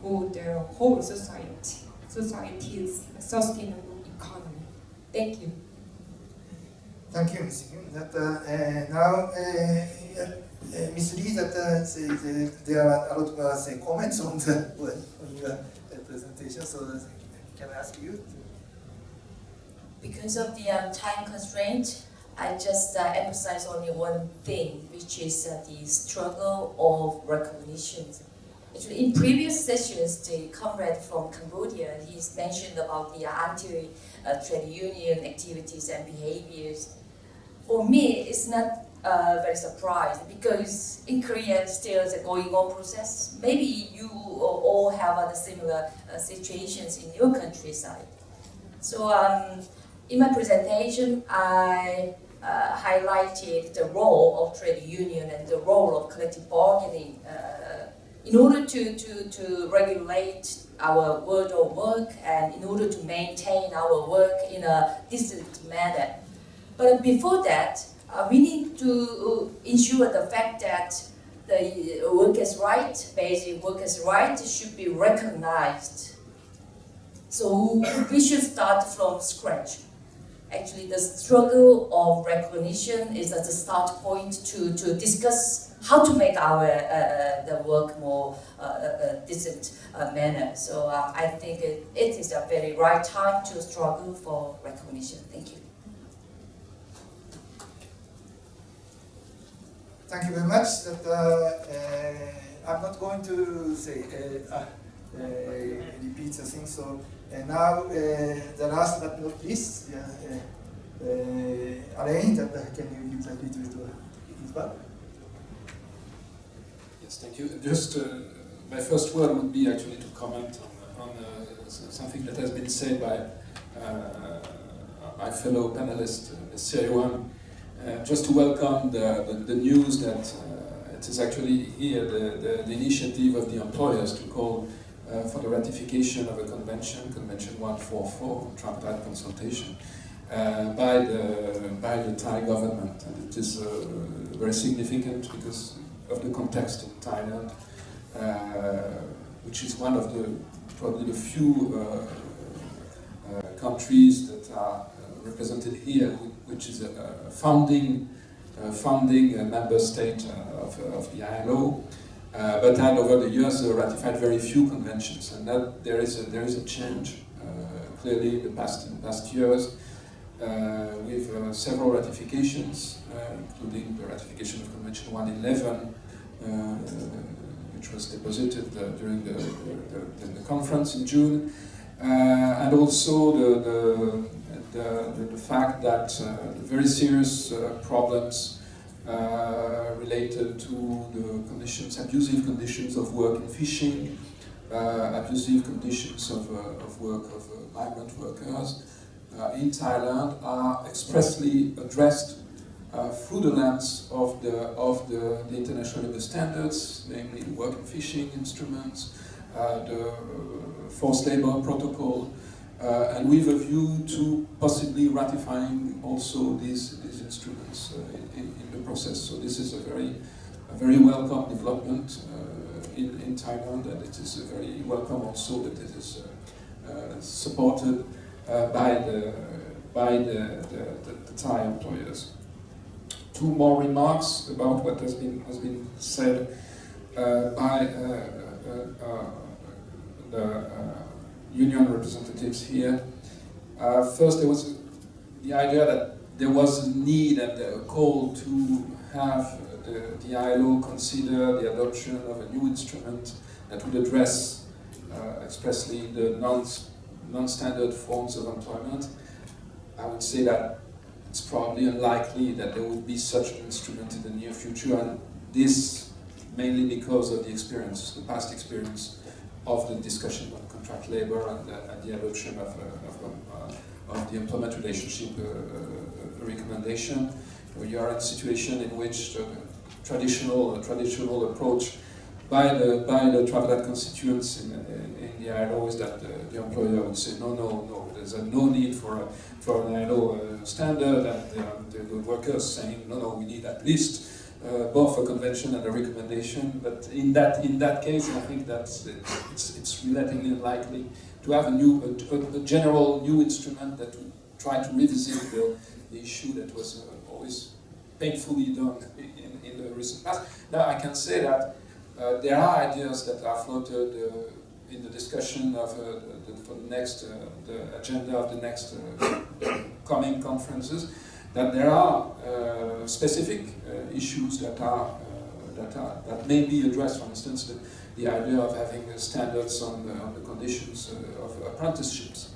for the whole society's sustainable economy. Thank you. Thank you, Ms. Hyun. Now, Ms. Lee, there are a lot of comments on your presentation, so can I ask you? Because of the time constraint, I just emphasize only one thing, which is the struggle of recognition. Actually, in previous sessions, the comrade from Cambodia, he's mentioned about the anti-trade union activities and behaviors. For me, it's not very surprised because in Korea still is a going on process. Maybe you all have other similar situations in your countryside. So in my presentation, I highlighted the role of trade union and the role of collective bargaining in order to regulate our world of work and in order to maintain our work in a decent manner. But before that, we need to ensure the fact that the workers' rights, basic workers' rights, should be recognized. So we should start from scratch. Actually, the struggle of recognition is at the start point to discuss how to make our the work more decent manner. So I think it is a very right time to struggle for recognition. Thank you. Thank you very much. I'm not going to say repeat the thing. So now the last but not least, Alain, can you use a little bit of feedback? Yes, thank you. Just my first word would be actually to comment on something that has been said by my fellow panelist, Ms. Riwan. Just to welcome the news that it is actually here the initiative of the employers to call for the ratification of a convention, Convention 144, tripartite consultation, by the Thai government. And it is very significant because of the context in Thailand, which is one of probably the few countries that are represented here, which is a founding member state of the ILO, but had over the years ratified very few conventions, and that there is a change clearly in the past years with several ratifications, including the ratification of Convention 111, which was deposited during the conference in June, and also the fact that very serious problems related to the conditions, abusive conditions of work in fishing, abusive conditions of work of migrant workers in Thailand are expressly addressed through the lens of the international labour standards, namely the work in fishing instruments, the forced labour protocol, and with a view to possibly ratifying also these instruments in the process. So this is a very welcome development in Thailand, and it is very welcome also that it is supported by the Thai employers. Two more remarks about what has been said by the union representatives here. First, there was the idea that there was a need and a call to have the ILO consider the adoption of a new instrument that would address expressly the non-standard forms of employment. I would say that it's probably unlikely that there would be such an instrument in the near future, and this mainly because of the past experience of the discussion on contract labor and the adoption of the employment relationship recommendation. You are in a situation in which the traditional approach by the Travelad constituents in the ILO is that the employer would say no, there's no need for an ILO standard, and the workers saying no, we need at least both a convention and a recommendation. But in that case, I think that it's relatively unlikely to have a general new instrument that would try to revisit the issue that was always painfully done in the recent past. Now I can say that there are ideas that are floated in the discussion of for the agenda of the next coming conferences, that there are specific issues that may be addressed. For instance, the idea of having standards on the conditions of apprenticeships.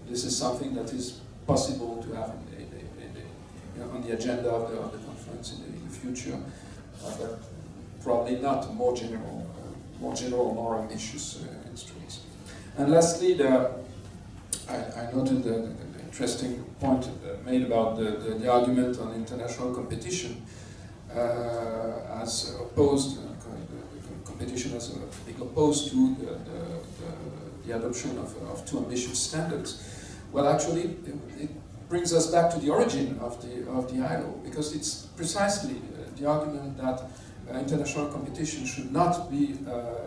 This is something that is possible to have on the agenda of the conference in the future, but probably not more general, more ambitious instruments. And lastly, I noted the interesting point made about the argument on international competition as opposed, competition as being opposed to the adoption of too ambitious standards. Well, actually, it brings us back to the origin of the ILO, because it's precisely the argument that international competition should not be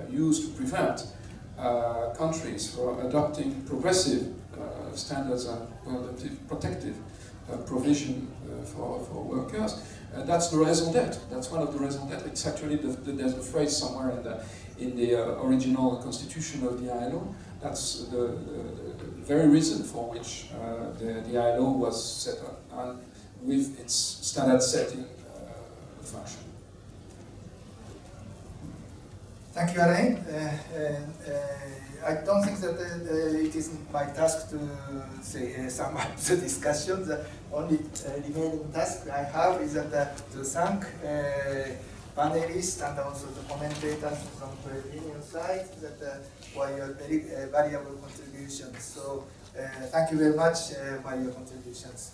used to prevent countries from adopting progressive standards and protective provision for workers. That's the raison d'être. That's one of the raison d'être. It's actually there's a phrase somewhere in the original constitution of the ILO. That's the very reason for which the ILO was set up, and with its standard setting function. Thank you, Alain. I don't think that it is my task to sum up the discussion. The only remaining task I have is that to thank panelists and also the commentators from the union side for your very valuable contributions. So thank you very much for your contributions.